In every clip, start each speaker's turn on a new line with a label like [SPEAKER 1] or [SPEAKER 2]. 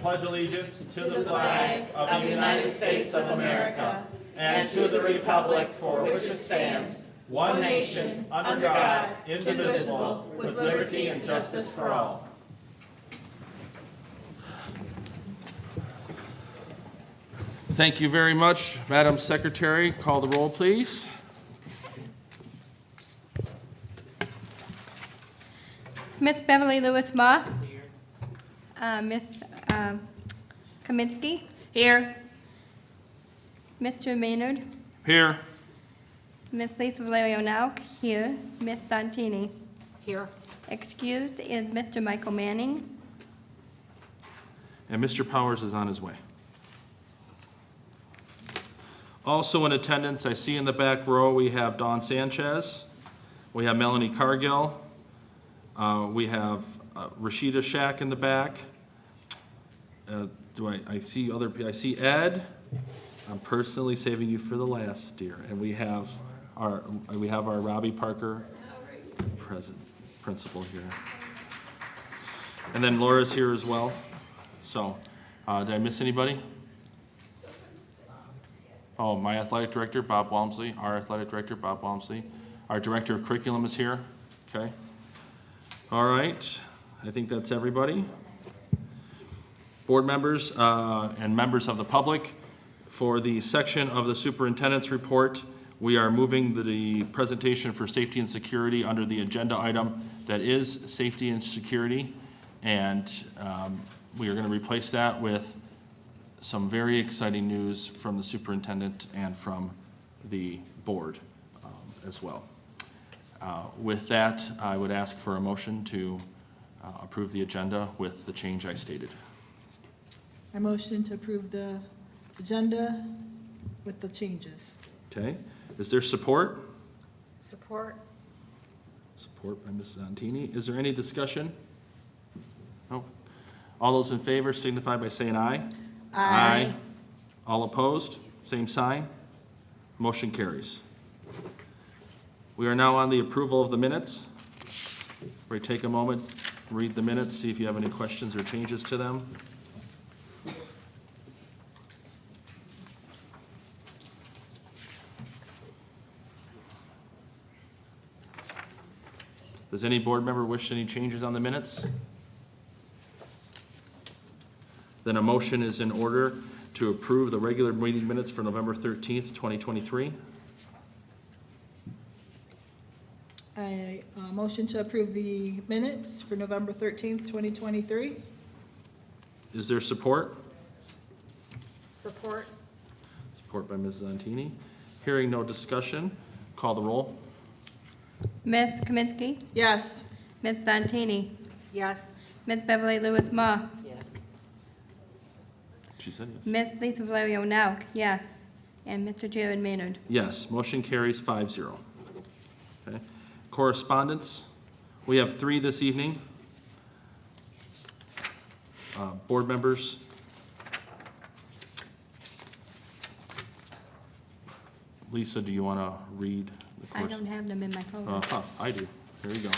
[SPEAKER 1] pledge allegiance to the flag of the United States of America and to the republic for which it stands, one nation, under God, indivisible, with liberty and justice for all. Thank you very much, Madam Secretary. Call the roll, please.
[SPEAKER 2] Miss Beverly Lewis Moss. Miss Kaminsky.
[SPEAKER 3] Here.
[SPEAKER 2] Mr. Maynard.
[SPEAKER 1] Here.
[SPEAKER 2] Miss Lisa Valerio Nauk. Here. Miss Santini.
[SPEAKER 3] Here.
[SPEAKER 2] Excused is Mr. Michael Manning.
[SPEAKER 1] And Mr. Powers is on his way. Also in attendance, I see in the back row, we have Dawn Sanchez. We have Melanie Cargill. We have Rashida Shack in the back. I see Ed. I'm personally saving you for the last, dear. And we have our Robbie Parker principal here. And then Laura's here as well. So, did I miss anybody? Oh, my athletic director, Bob Walmsley. Our athletic director, Bob Walmsley. Our director of curriculum is here. Okay. All right. I think that's everybody. Board members and members of the public, for the section of the superintendent's report, we are moving the presentation for safety and security under the agenda item that is safety and security. And we are going to replace that with some very exciting news from the superintendent and from the board as well. With that, I would ask for a motion to approve the agenda with the change I stated.
[SPEAKER 3] I motion to approve the agenda with the changes.
[SPEAKER 1] Okay, is there support?
[SPEAKER 3] Support.
[SPEAKER 1] Support by Ms. Zantini. Is there any discussion? No. All those in favor signify by saying aye. Aye. All opposed? Same sign. Motion carries. We are now on the approval of the minutes. We take a moment, read the minutes, see if you have any questions or changes to them. Does any board member wish any changes on the minutes? Then a motion is in order to approve the regular meeting minutes for November 13th, 2023.
[SPEAKER 3] I motion to approve the minutes for November 13th, 2023.
[SPEAKER 1] Is there support?
[SPEAKER 3] Support.
[SPEAKER 1] Support by Ms. Zantini. Hearing no discussion, call the roll.
[SPEAKER 2] Miss Kaminsky.
[SPEAKER 3] Yes.
[SPEAKER 2] Miss Santini.
[SPEAKER 3] Yes.
[SPEAKER 2] Miss Beverly Lewis Moss.
[SPEAKER 3] Yes.
[SPEAKER 1] She said yes.
[SPEAKER 2] Miss Lisa Valerio Nauk. Yes. And Mr. Jared Maynard.
[SPEAKER 1] Yes, motion carries 5-0. Okay. Correspondence, we have 3 this evening. Board members. Lisa, do you want to read the
[SPEAKER 2] I don't have them in my folder.
[SPEAKER 1] I do. Here you go.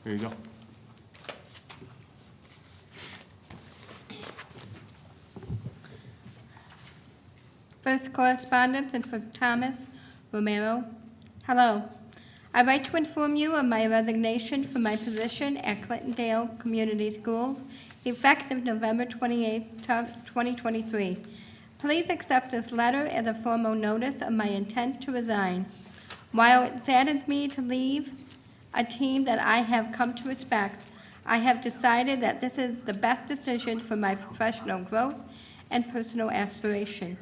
[SPEAKER 1] Here you go.
[SPEAKER 2] First correspondence is from Thomas Romero. Hello. I write to inform you of my resignation from my position at Clintondale Community Schools, effective November 28, 2023. Please accept this letter as a formal notice of my intent to resign. While it saddens me to leave a team that I have come to respect, I have decided that this is the best decision for my professional growth and personal aspiration.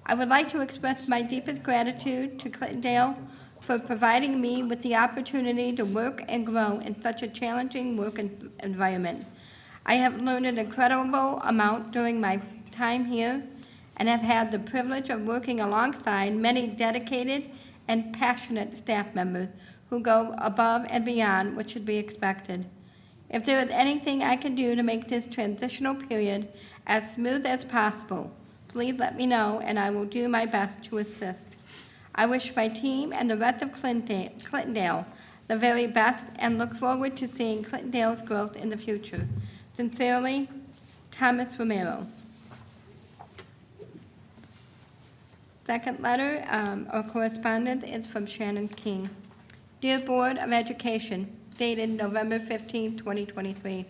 [SPEAKER 2] I would like to express my deepest gratitude to Clintondale for providing me with the opportunity to work and grow in such a challenging work environment. I have learned an incredible amount during my time here and have had the privilege of working alongside many dedicated and passionate staff members who go above and beyond what should be expected. If there is anything I can do to make this transitional period as smooth as possible, please let me know and I will do my best to assist. I wish my team and the rest of Clintondale the very best and look forward to seeing Clintondale's growth in the future. Sincerely, Thomas Romero. Second letter or correspondence is from Shannon King. Dear Board of Education, dated November 15, 2023.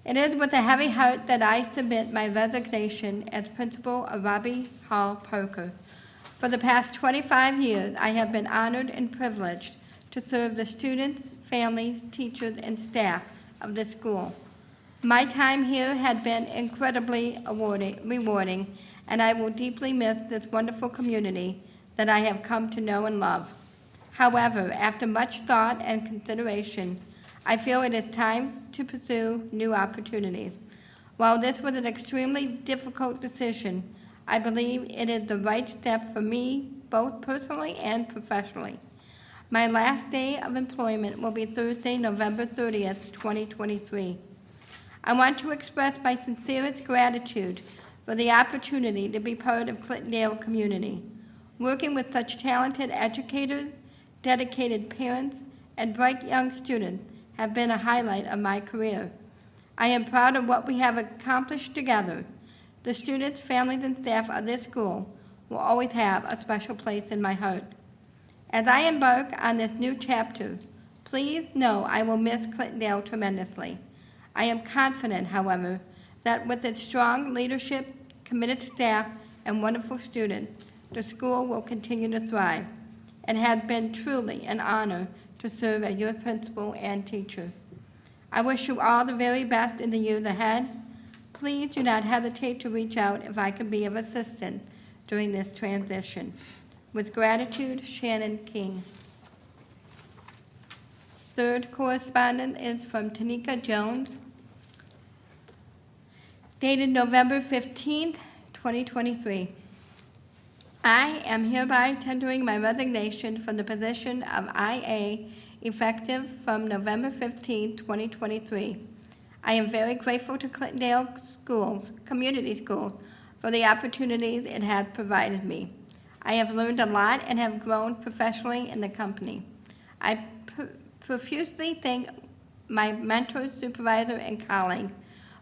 [SPEAKER 2] It is with a heavy heart that I submit my resignation as principal of Robbie Hall Parker. For the past 25 years, I have been honored and privileged to serve the students, families, teachers, and staff of this school. My time here has been incredibly rewarding, and I will deeply miss this wonderful community that I have come to know and love. However, after much thought and consideration, I feel it is time to pursue new opportunities. While this was an extremely difficult decision, I believe it is the right step for me, both personally and professionally. My last day of employment will be Thursday, November 30th, 2023. I want to express my sincerest gratitude for the opportunity to be part of Clintondale community. Working with such talented educators, dedicated parents, and bright young students have been a highlight of my career. I am proud of what we have accomplished together. The students, families, and staff of this school will always have a special place in my heart. As I embark on this new chapter, please know I will miss Clintondale tremendously. I am confident, however, that with its strong leadership, committed staff, and wonderful students, the school will continue to thrive. It has been truly an honor to serve as your principal and teacher. I wish you all the very best in the years ahead. Please do not hesitate to reach out if I can be of assistance during this transition. With gratitude, Shannon King. Third correspondence is from Tanika Jones, dated November 15th, 2023. I am hereby tendering my resignation from the position of IA effective from November 15, 2023. I am very grateful to Clintondale Schools, Community Schools, for the opportunities it has provided me. I have learned a lot and have grown professionally in the company. I profusely thank my mentors, supervisor, and colleagues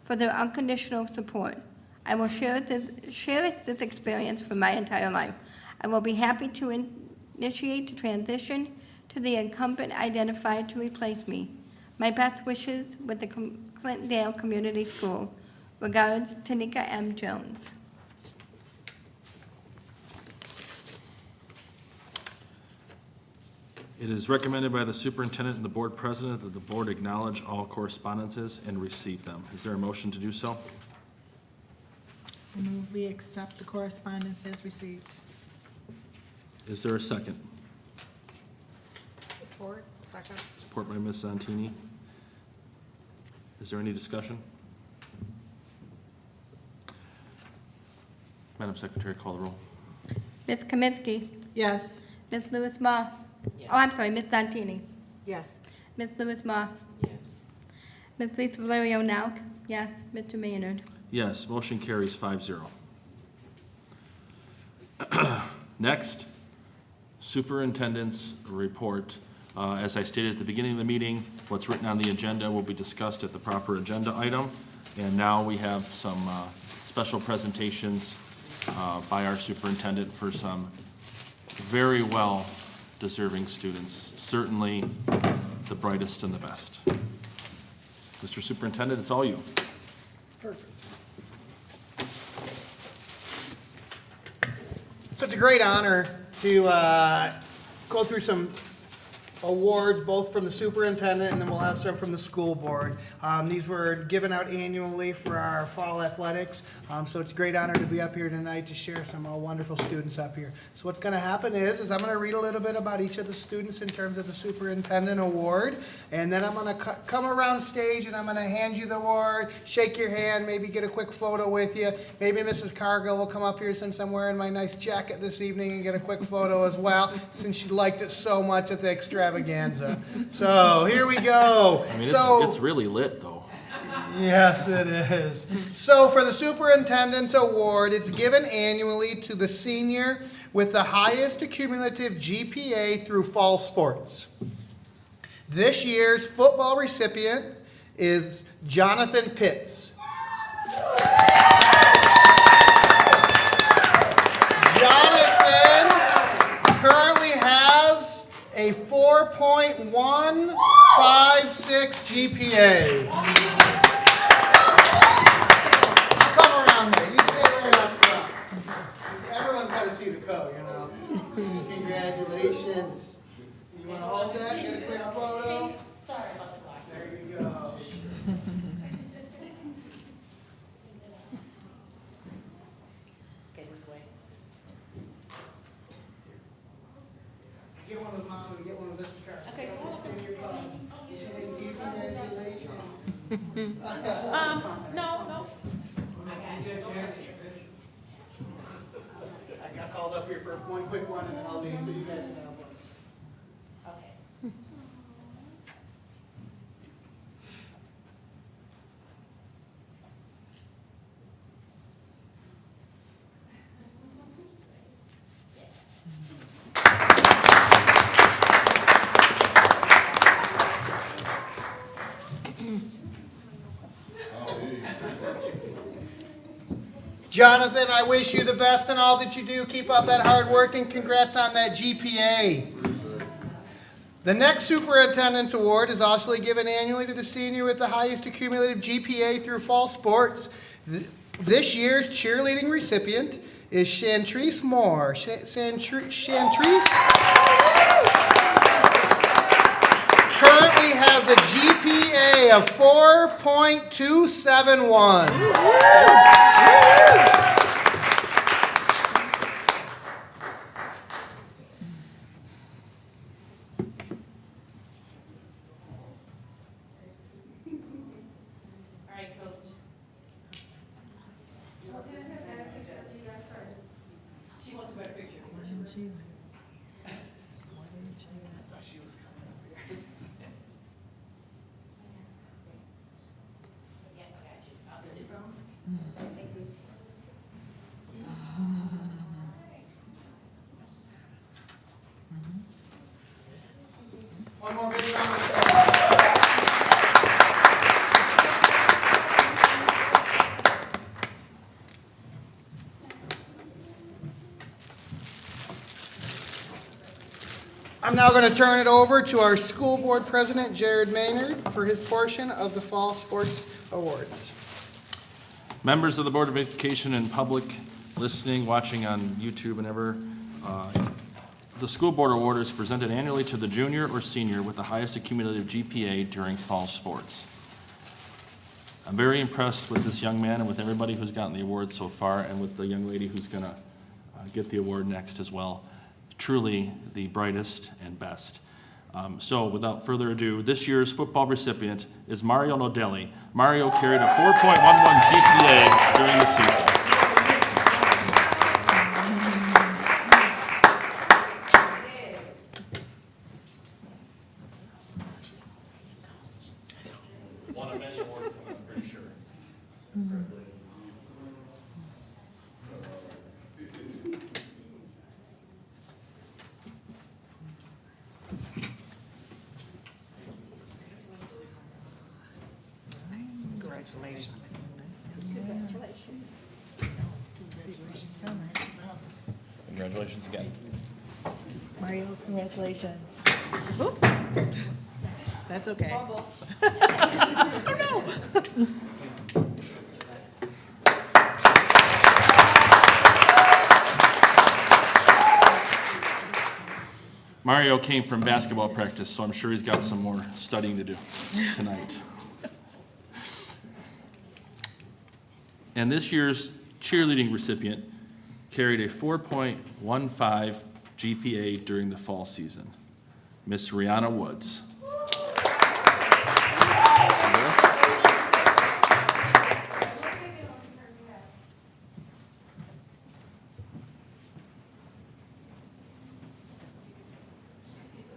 [SPEAKER 2] for their unconditional support. I will share this experience for my entire life. I will be happy to initiate the transition to the incumbent identified to replace me. My best wishes with the Clintondale Community School. Regards, Tanika M. Jones.
[SPEAKER 1] It is recommended by the superintendent and the board president that the board acknowledge all correspondences and receive them. Is there a motion to do so?
[SPEAKER 3] I move we accept the correspondence as received.
[SPEAKER 1] Is there a second?
[SPEAKER 4] Support. Second.
[SPEAKER 1] Support by Ms. Santini. Is there any discussion? Madam Secretary, call the roll.
[SPEAKER 2] Ms. Kaminsky.
[SPEAKER 3] Yes.
[SPEAKER 2] Ms. Lewis Moss.
[SPEAKER 4] Yes.
[SPEAKER 2] Oh, I'm sorry, Ms. Santini.
[SPEAKER 4] Yes.
[SPEAKER 2] Ms. Lewis Moss.
[SPEAKER 4] Yes.
[SPEAKER 2] Ms. Lisa Valerio Nauk. Yes. Mr. Maynard.
[SPEAKER 1] Yes, motion carries 5-0. Next, superintendent's report. As I stated at the beginning of the meeting, what's written on the agenda will be discussed at the proper agenda item. And now we have some special presentations by our superintendent for some very well deserving students, certainly the brightest and the best. Mr. Superintendent, it's all you.
[SPEAKER 5] Perfect. Such a great honor to go through some awards, both from the superintendent and then we'll have some from the school board. These were given out annually for our fall athletics, so it's a great honor to be up here tonight to share some wonderful students up here. So what's going to happen is I'm going to read a little bit about each of the students in terms of the superintendent award, and then I'm going to come around stage and I'm going to hand you the award, shake your hand, maybe get a quick photo with you. Maybe Mrs. Cargill will come up here since I'm wearing my nice jacket this evening and get a quick photo as well, since she liked it so much at the extravaganza. So here we go.
[SPEAKER 1] I mean,
[SPEAKER 5] So
[SPEAKER 1] it's really lit, though.
[SPEAKER 5] yes, it is. So for the Superintendent's Award, it's given annually to the senior with the highest cumulative GPA through fall sports. This year's football recipient is Jonathan Pitts. Jonathan currently has a 4.156 GPA. Come around here. You stay right up front. Everyone's got to see the code, you know. Congratulations. You want to hold that? Get a quick photo?
[SPEAKER 4] Sorry about the clock.
[SPEAKER 5] There you go.
[SPEAKER 4] Okay, this way.
[SPEAKER 5] Get one of mom and get one of this car.
[SPEAKER 4] Okay, go on.
[SPEAKER 5] Give me your phone. Congratulations.
[SPEAKER 4] No.
[SPEAKER 5] I got called up here for one quick one and then I'll leave so you guys can have one.
[SPEAKER 4] Okay.
[SPEAKER 5] Jonathan, I wish you the best in all that you do. Keep up that hard work and congrats on that GPA. The next Superintendent's Award is also given annually to the senior with the highest accumulative GPA through fall sports. This year's cheerleading recipient is Chantrice Moore. Chantrice currently has a GPA of 4.271.
[SPEAKER 4] All right, Coach. She wants a better picture. Yeah, I got you. I'll send it home. Thank you.
[SPEAKER 5] One more big round of applause. I'm now going to turn it over to our school board president, Jared Maynard, for his portion of the Fall Sports Awards.
[SPEAKER 1] Members of the Board of Education and public listening, watching on YouTube and ever, the School Board Award is presented annually to the junior or senior with the highest accumulative GPA during fall sports. I'm very impressed with this young man and with everybody who's gotten the award so far, and with the young lady who's going to get the award next as well. Truly the brightest and best. So without further ado, this year's football recipient is Mario Nodelli. Mario carried a 4.11 GPA during the season. One of many awards, I'm pretty sure.
[SPEAKER 5] Congratulations.
[SPEAKER 1] Congratulations again.
[SPEAKER 6] Mario, congratulations. Oops. That's okay.
[SPEAKER 1] Mario came from basketball practice, so I'm sure he's got some more studying to do tonight. And this year's cheerleading recipient carried a 4.15 GPA during the fall season, Miss Rihanna Woods.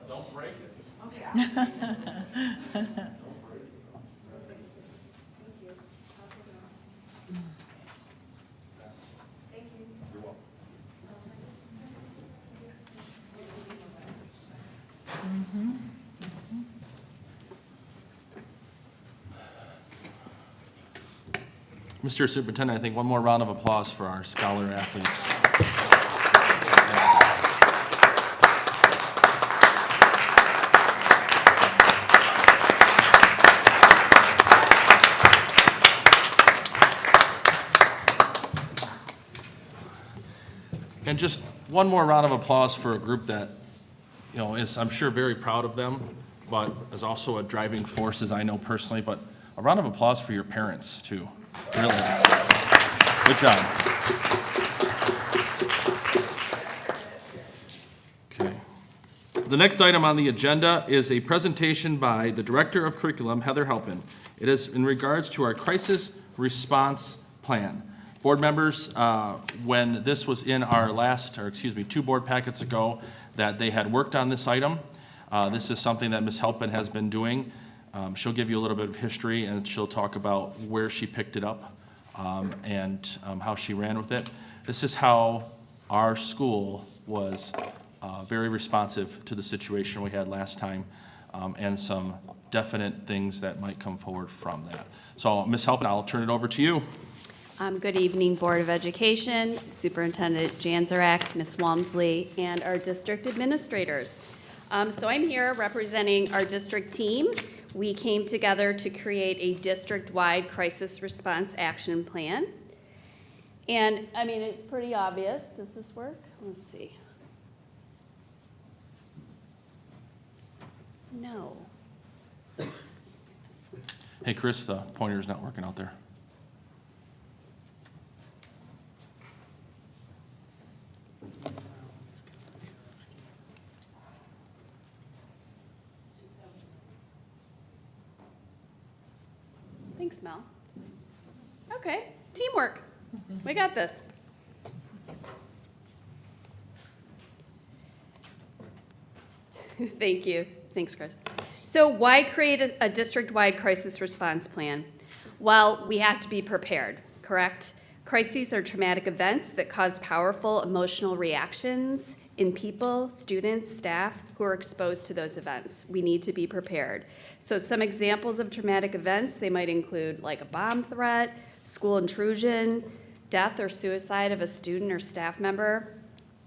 [SPEAKER 1] Don't break it. You're welcome. Mr. Superintendent, I think one more round of applause for our scholar athletes. And just one more round of applause for a group that, you know, is, I'm sure, very proud of them, but is also a driving force, as I know personally. But a round of applause for your parents, too. Really. Good job. Okay. The next item on the agenda is a presentation by the Director of Curriculum, Heather Halpin. It is in regards to our crisis response plan. Board members, when this was in our two board packets ago, that they had worked on this item. This is something that Ms. Halpin has been doing. She'll give you a little bit of history, and she'll talk about where she picked it up and how she ran with it. This is how our school was very responsive to the situation we had last time, and some definite things that might come forward from that. So, Ms. Halpin, I'll turn it over to you.
[SPEAKER 7] Good evening, Board of Education, Superintendent Janzarek, Ms. Walmsley, and our district administrators. So I'm here representing our district team. We came together to create a district-wide crisis response action plan. And, I mean, it's pretty obvious. Does this work? Let's see. No.
[SPEAKER 1] Hey, Chris, the pointer's not working out there.
[SPEAKER 7] Thanks, Mel. Okay, teamwork. We got this. Thank you. Thanks, Chris. So why create a district-wide crisis response plan? Well, we have to be prepared, correct? Crises are traumatic events that cause powerful emotional reactions in people, students, staff who are exposed to those events. We need to be prepared. So some examples of traumatic events, they might include like a bomb threat, school intrusion, death or suicide of a student or staff member,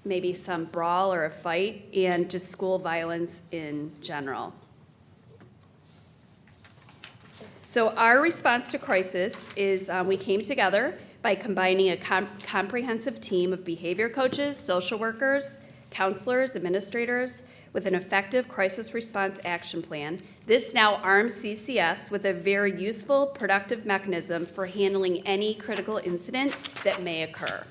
[SPEAKER 7] maybe some brawl or a fight, and just school violence in general. So our response to crisis is we came together by combining a comprehensive team of behavior coaches, social workers, counselors, administrators, with an effective crisis response action plan. This now arms CCS with a very useful, productive mechanism for handling any critical incident that may occur.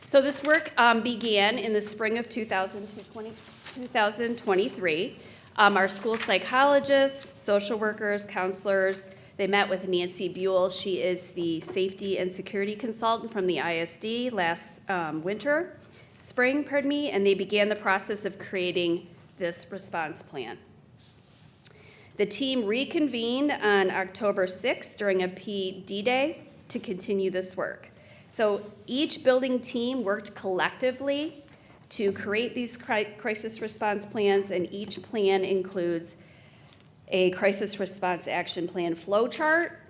[SPEAKER 7] So this work began in the spring of 2023. Our school psychologists, social workers, counselors, they met with Nancy Buell. She is the safety and security consultant from the ISD last spring, and they began the process of creating this response plan. The team reconvened on October 6th during a PD day to continue this work. So each building team worked collectively to create these crisis response plans, and each plan includes a crisis response action plan flow chart,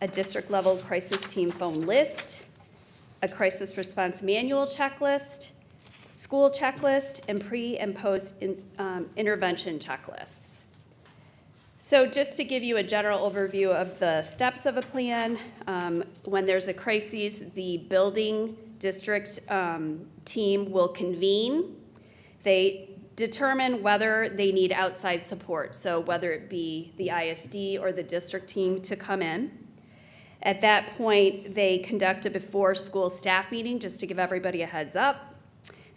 [SPEAKER 7] a district-level crisis team phone list, a crisis response manual checklist, school checklist, and pre- and post-intervention checklists. So just to give you a general overview of the steps of a plan, when there's a crisis, the building district team will convene. They determine whether they need outside support, so whether it be the ISD or the district team to come in. At that point, they conduct a before-school staff meeting just to give everybody a heads up.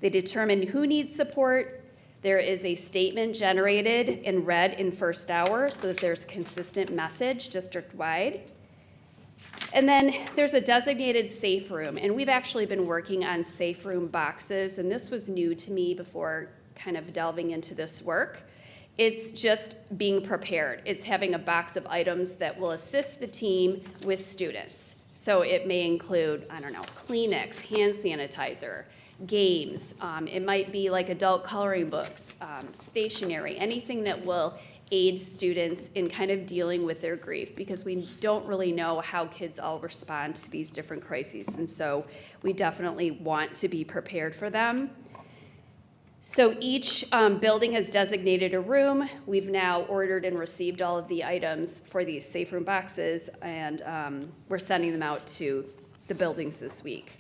[SPEAKER 7] They determine who needs support. There is a statement generated and read in first hour so that there's a consistent message district-wide. And then there's a designated safe room, and we've actually been working on safe room boxes, and this was new to me before kind of delving into this work. It's just being prepared. It's having a box of items that will assist the team with students. So it may include, I don't know, Kleenex, hand sanitizer, games. It might be like adult coloring books, stationery, anything that will aid students in kind of dealing with their grief, because we don't really know how kids all respond to these different crises. And so we definitely want to be prepared for them. So each building has designated a room. We've now ordered and received all of the items for these safe room boxes, and we're sending them out to the buildings this week.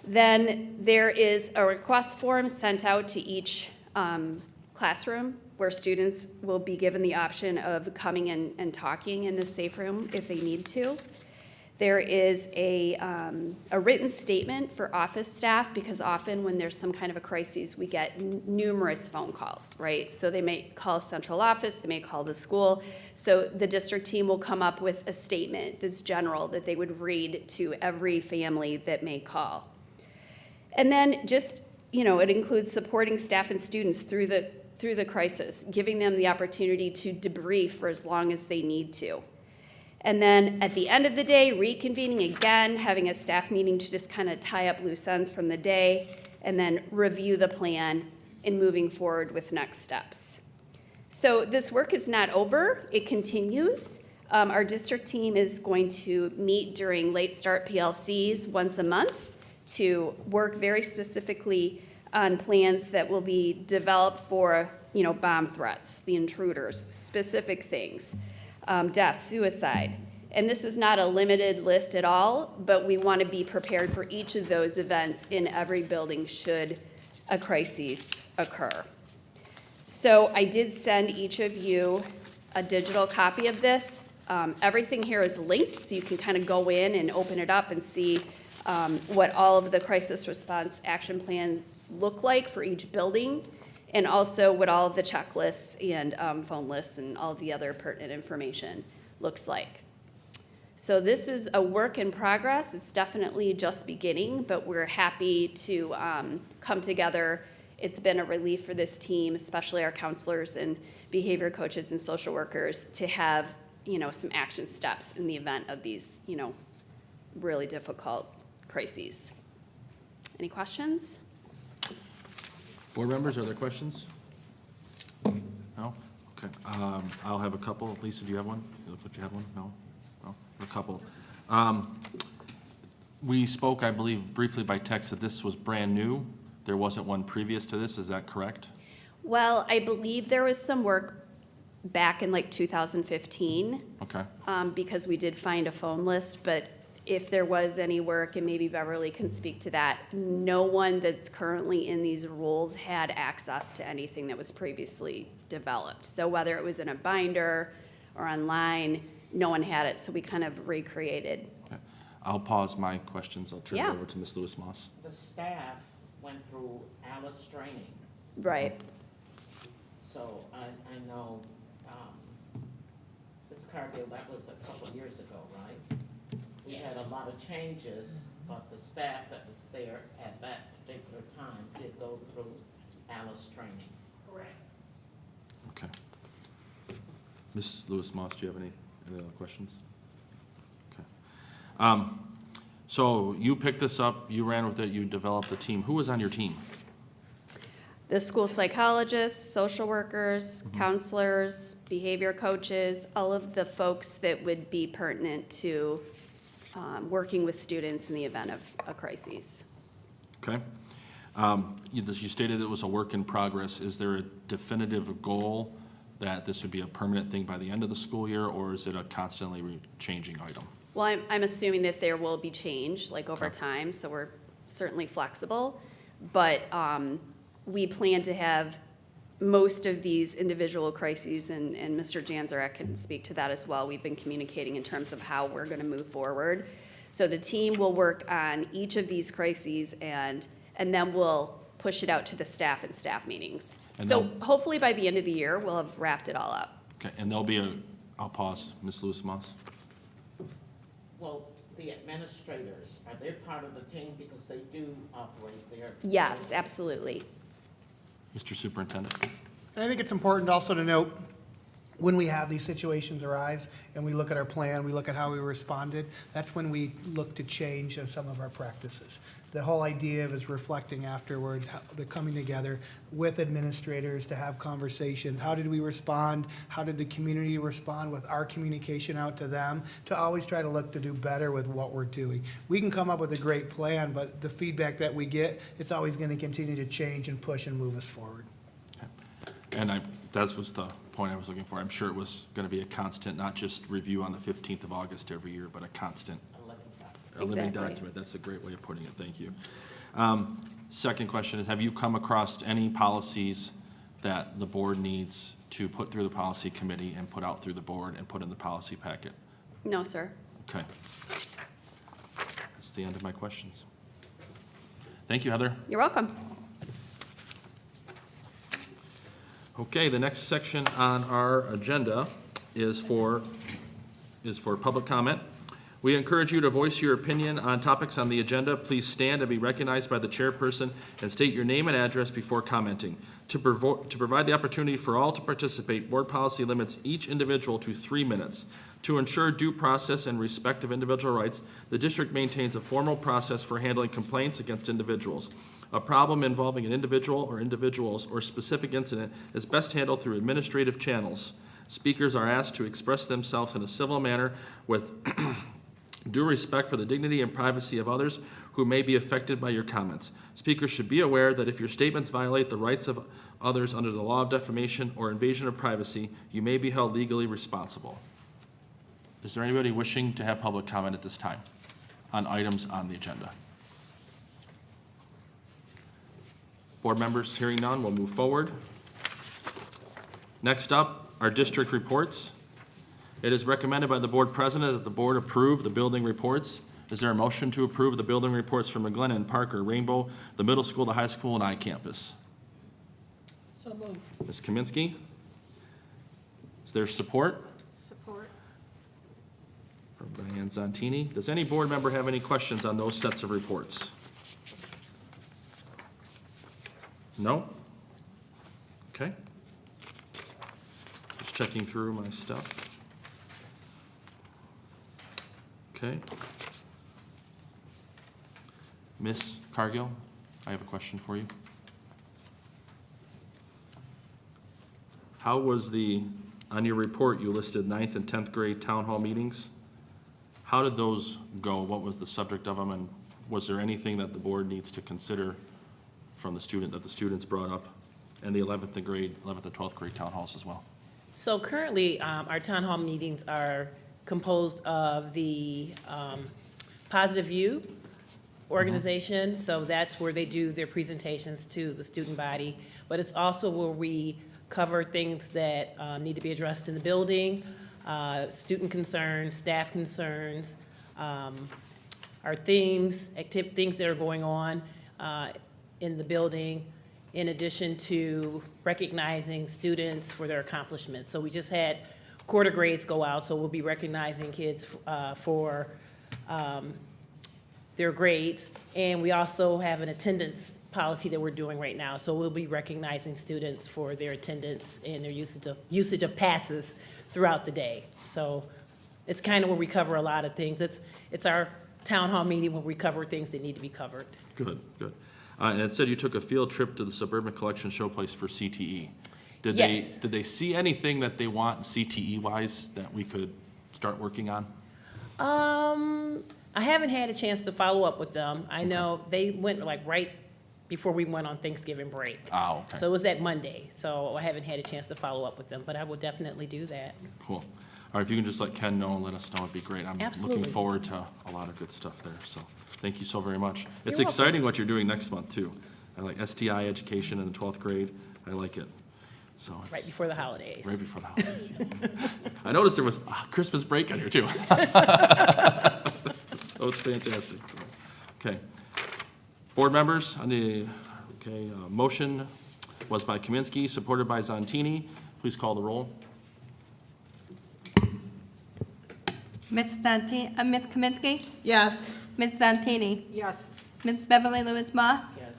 [SPEAKER 7] Then there is a request form sent out to each classroom where students will be given the option of coming in and talking in the safe room if they need to. There is a written statement for office staff, because often when there's some kind of a crisis, we get numerous phone calls, right? So they may call central office, they may call the school. So the district team will come up with a statement that's general that they would read to every family that may call. And then just, it includes supporting staff and students through the crisis, giving them the opportunity to debrief for as long as they need to. And then at the end of the day, reconvening again, having a staff meeting to just kind of tie up loose ends from the day, and then review the plan and moving forward with next steps. So this work is not over, it continues. Our district team is going to meet during late start PLCs once a month to work very specifically on plans that will be developed for, bomb threats, the intruders, specific things. Death, suicide. And this is not a limited list at all, but we want to be prepared for each of those events in every building should a crisis occur. So I did send each of you a digital copy of this. Everything here is linked, so you can kind of go in and open it up and see what all of the crisis response action plans look like for each building, and also what all of the checklists and phone lists and all the other pertinent information looks like. So this is a work in progress. It's definitely just beginning, but we're happy to come together. It's been a relief for this team, especially our counselors and behavior coaches and social workers, to have some action steps in the event of these really difficult crises. Any questions?
[SPEAKER 1] Board members, are there questions? No? Okay. I'll have a couple. Lisa, do you have one? You have one? No? No? A couple. We spoke, I believe, briefly by text that this was brand new. There wasn't one previous to this. Is that correct?
[SPEAKER 7] Well, I believe there was some work back in 2015.
[SPEAKER 1] Okay.
[SPEAKER 7] Because we did find a phone list, but if there was any work, and maybe Beverly can speak to that, no one that's currently in these roles had access to anything that was previously developed. So whether it was in a binder or online, no one had it, so we kind of recreated.
[SPEAKER 1] Okay. I'll pause my questions. I'll turn it
[SPEAKER 7] Yeah.
[SPEAKER 1] over to Ms. Lewis-Moss.
[SPEAKER 8] The staff went through Alice training,
[SPEAKER 7] Right.
[SPEAKER 8] so I know, Ms. Cargill, that was a couple of years ago, right? We had a lot of changes, but the staff that was there at that particular time did go through Alice training.
[SPEAKER 4] Correct.
[SPEAKER 1] Okay. Ms. Lewis-Moss, do you have any other questions? Okay. So you picked this up, you ran with it, you developed a team. Who was on your team?
[SPEAKER 7] The school psychologists, social workers, counselors, behavior coaches, all of the folks that would be pertinent to working with students in the event of a crisis.
[SPEAKER 1] Okay. You stated it was a work in progress. Is there a definitive goal that this would be a permanent thing by the end of the school year, or is it a constantly changing item?
[SPEAKER 7] Well, I'm assuming that there will be change, over
[SPEAKER 1] Okay.
[SPEAKER 7] time, so we're certainly flexible. But we plan to have most of these individual crises, and Mr. Janzarek can speak to that as well. We've been communicating in terms of how we're going to move forward. So the team will work on each of these crises, and then we'll push it out to the staff and staff meetings.
[SPEAKER 1] And
[SPEAKER 7] So
[SPEAKER 1] they'll-
[SPEAKER 7] hopefully by the end of the year, we'll have wrapped it all up.
[SPEAKER 1] Okay, and there'll be I'll pause, Ms. Lewis-Moss.
[SPEAKER 8] Well, the administrators, are they part of the team because they do operate there?
[SPEAKER 7] Yes, absolutely.
[SPEAKER 1] Mr. Superintendent.
[SPEAKER 5] And I think it's important also to note, when we have these situations arise and we look at our plan, we look at how we responded, that's when we look to change some of our practices. The whole idea of is reflecting afterwards, how they're coming together with administrators to have conversations. How did we respond? How did the community respond with our communication out to them? To always try to look to do better with what we're doing. We can come up with a great plan, but the feedback that we get, it's always going to continue to change and push and move us forward.
[SPEAKER 1] And that was the point I was looking for. I'm sure it was going to be a constant, not just review on the 15th of August every year, but a constant. A living
[SPEAKER 7] Exactly.
[SPEAKER 1] document. That's a great way of putting it. Thank you. Second question is, have you come across any policies that the board needs to put through the policy committee and put out through the board and put in the policy packet?
[SPEAKER 7] No, sir.
[SPEAKER 1] Okay. That's the end of my questions. Thank you, Heather.
[SPEAKER 7] You're welcome.
[SPEAKER 1] Okay, the next section on our agenda is for public comment. We encourage you to voice your opinion on topics on the agenda. Please stand and be recognized by the chairperson and state your name and address before commenting. To provide the opportunity for all to participate, board policy limits each individual to 3 minutes. To ensure due process and respect of individual rights, the district maintains a formal process for handling complaints against individuals. A problem involving an individual or individuals or specific incident is best handled through administrative channels. Speakers are asked to express themselves in a civil manner with due respect for the dignity and privacy of others who may be affected by your comments. Speakers should be aware that if your statements violate the rights of others under the law of defamation or invasion of privacy, you may be held legally responsible. Is there anybody wishing to have public comment at this time on items on the agenda? Board members, hearing none, we'll move forward. Next up, our district reports. It is recommended by the board president that the board approve the building reports. Is there a motion to approve the building reports for McGlennon, Parker, Rainbow, the middle school, the high school, and I-campus?
[SPEAKER 3] So moved.
[SPEAKER 1] Ms. Kaminsky? Is there support?
[SPEAKER 3] Support.
[SPEAKER 1] From Diane Zontini. Does any board member have any questions on those sets of reports? No? Okay. Just checking through my stuff. Okay. Ms. Cargill, I have a question for you. How was on your report, you listed 9th and 10th grade town hall meetings? How did those go? What was the subject of them? And was there anything that the board needs to consider from the students brought up? And the 11th and 12th grade town halls as well?
[SPEAKER 6] So currently, our town hall meetings are composed of the Positive View organization. So that's where they do their presentations to the student body. But it's also where we cover things that need to be addressed in the building, student concerns, staff concerns, our themes, things that are going on in the building, in addition to recognizing students for their accomplishments. So we just had quarter grades go out, so we'll be recognizing kids for their grades. And we also have an attendance policy that we're doing right now. So we'll be recognizing students for their attendance and their usage of passes throughout the day. So it's kind of where we cover a lot of things. It's our town hall meeting where we cover things that need to be covered.
[SPEAKER 1] Good, good. And it said you took a field trip to the Suburban Collection Showplace for CTE.
[SPEAKER 6] Yes.
[SPEAKER 1] Did they see anything that they want CTE-wise that we could start working on?
[SPEAKER 6] I haven't had a chance to follow up with them. I know they went like right before we went on Thanksgiving break.
[SPEAKER 1] Oh, okay.
[SPEAKER 6] So it was that Monday, so I haven't had a chance to follow up with them, but I will definitely do that.
[SPEAKER 1] Cool. All right, if you can just let Ken know and let us know, it'd be great. I'm
[SPEAKER 6] Absolutely.
[SPEAKER 1] looking forward to a lot of good stuff there, so thank you so very much. It's
[SPEAKER 6] You're welcome.
[SPEAKER 1] exciting what you're doing next month, too. I like STI education in the 12th grade. I like it. So it's
[SPEAKER 6] Right before the holidays.
[SPEAKER 1] right before the holidays. I noticed there was Christmas break on here, too. So it's fantastic. Okay. Board members, motion was by Kaminsky, supported by Zontini. Please call the roll.
[SPEAKER 2] Ms. Kaminsky?
[SPEAKER 3] Yes.
[SPEAKER 2] Ms. Zontini?
[SPEAKER 3] Yes.
[SPEAKER 2] Ms. Beverly Lewis Moss?
[SPEAKER 8] Yes.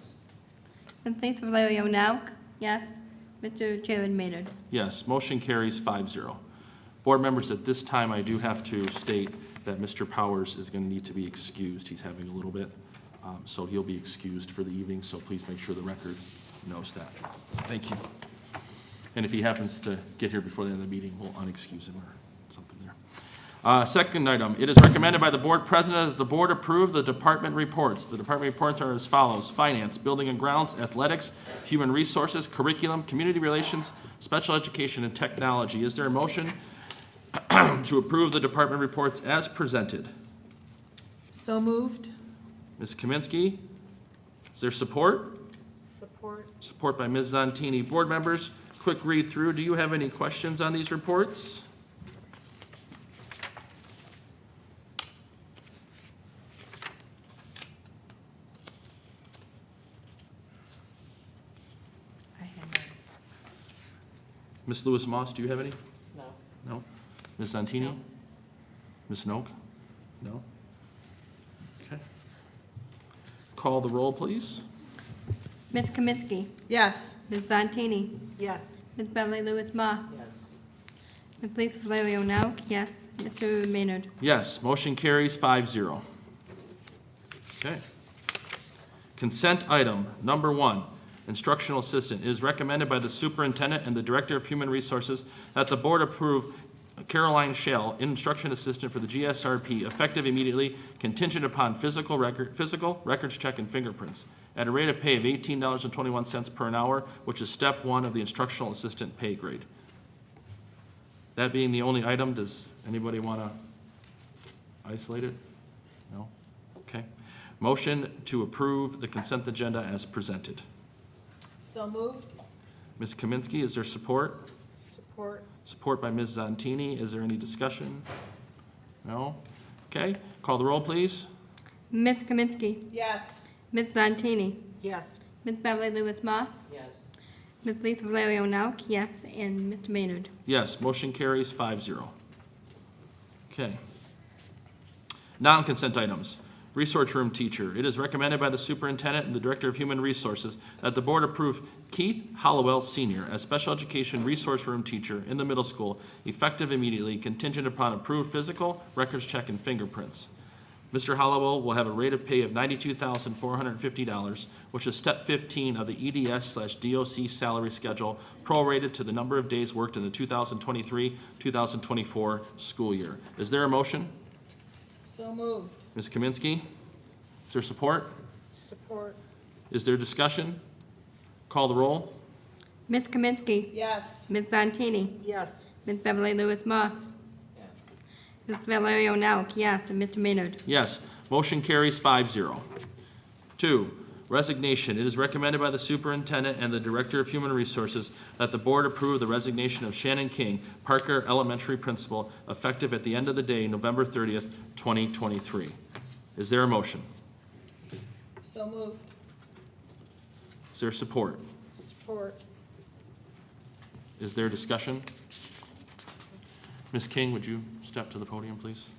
[SPEAKER 2] Ms. Lisa Valerio Nauk? Yes. Mr. Chairman Maynard.
[SPEAKER 1] Yes, motion carries 5-0. Board members, at this time, I do have to state that Mr. Powers is going to need to be excused. He's having a little bit, so he'll be excused for the evening, so please make sure the record knows that. Thank you. And if he happens to get here before the end of the meeting, we'll unexcuse him or something there. Second item, it is recommended by the board president that the board approve the department reports. The department reports are as follows: finance, building and grounds, athletics, human resources, curriculum, community relations, special education, and technology. Is there a motion to approve the department reports as presented?
[SPEAKER 3] So moved.
[SPEAKER 1] Ms. Kaminsky, is there support?
[SPEAKER 3] Support.
[SPEAKER 1] Support by Ms. Zontini. Board members, quick read through. Do you have any questions on these reports? Ms. Lewis Moss, do you have any?
[SPEAKER 8] No.
[SPEAKER 1] No? Ms. Santini?
[SPEAKER 8] No.
[SPEAKER 1] Ms. Noak? No? Okay. Call the roll, please.
[SPEAKER 2] Ms. Kaminsky.
[SPEAKER 3] Yes.
[SPEAKER 2] Ms. Zontini.
[SPEAKER 3] Yes.
[SPEAKER 2] Ms. Beverly Lewis Moss.
[SPEAKER 8] Yes.
[SPEAKER 2] Ms. Lisa Valerio Nauk, yes. Mr. Maynard.
[SPEAKER 1] Yes, motion carries 5-0. Okay. Consent item number 1, instructional assistant. It is recommended by the superintendent and the director of human resources that the board approve Caroline Shell, instruction assistant for the GSRP, effective immediately, contingent upon physical, records check, and fingerprints, at a rate of pay of $18.21 per hour, which is step 1 of the instructional assistant pay grade. That being the only item, does anybody want to isolate it? No? Okay. Motion to approve the consent agenda as presented.
[SPEAKER 3] So moved.
[SPEAKER 1] Ms. Kaminsky, is there support?
[SPEAKER 3] Support.
[SPEAKER 1] Support by Ms. Zontini. Is there any discussion? No? Okay. Call the roll, please.
[SPEAKER 2] Ms. Kaminsky.
[SPEAKER 3] Yes.
[SPEAKER 2] Ms. Zontini.
[SPEAKER 3] Yes.
[SPEAKER 2] Ms. Beverly Lewis Moss.
[SPEAKER 8] Yes.
[SPEAKER 2] Ms. Lisa Valerio Nauk, yes. And Mr. Maynard.
[SPEAKER 1] Yes, motion carries 5-0. Okay. Non-consent items. Resource room teacher. It is recommended by the superintendent and the director of human resources that the board approve Keith Hollowell Sr. as special education resource room teacher in the middle school, effective immediately, contingent upon approved physical, records check, and fingerprints. Mr. Hollowell will have a rate of pay of $92,450, which is step 15 of the EDS/DOC salary schedule, prorated to the number of days worked in the 2023-2024 school year. Is there a motion?
[SPEAKER 3] So moved.
[SPEAKER 1] Ms. Kaminsky? Is there support?
[SPEAKER 3] Support.
[SPEAKER 1] Is there discussion? Call the roll.
[SPEAKER 2] Ms. Kaminsky.
[SPEAKER 3] Yes.
[SPEAKER 2] Ms. Zontini.
[SPEAKER 3] Yes.
[SPEAKER 2] Ms. Beverly Lewis Moss.
[SPEAKER 8] Yes.
[SPEAKER 2] Ms. Valerio Nauk, yes. And Mr. Maynard.
[SPEAKER 1] Yes. Motion carries 5-0. 2, resignation. It is recommended by the superintendent and the director of human resources that the board approve the resignation of Shannon King, Parker Elementary Principal, effective at the end of the day, November 30th, 2023. Is there a motion?
[SPEAKER 3] So moved.
[SPEAKER 1] Is there support?
[SPEAKER 3] Support.
[SPEAKER 1] Is there discussion? Ms. King, would you step to the podium, please?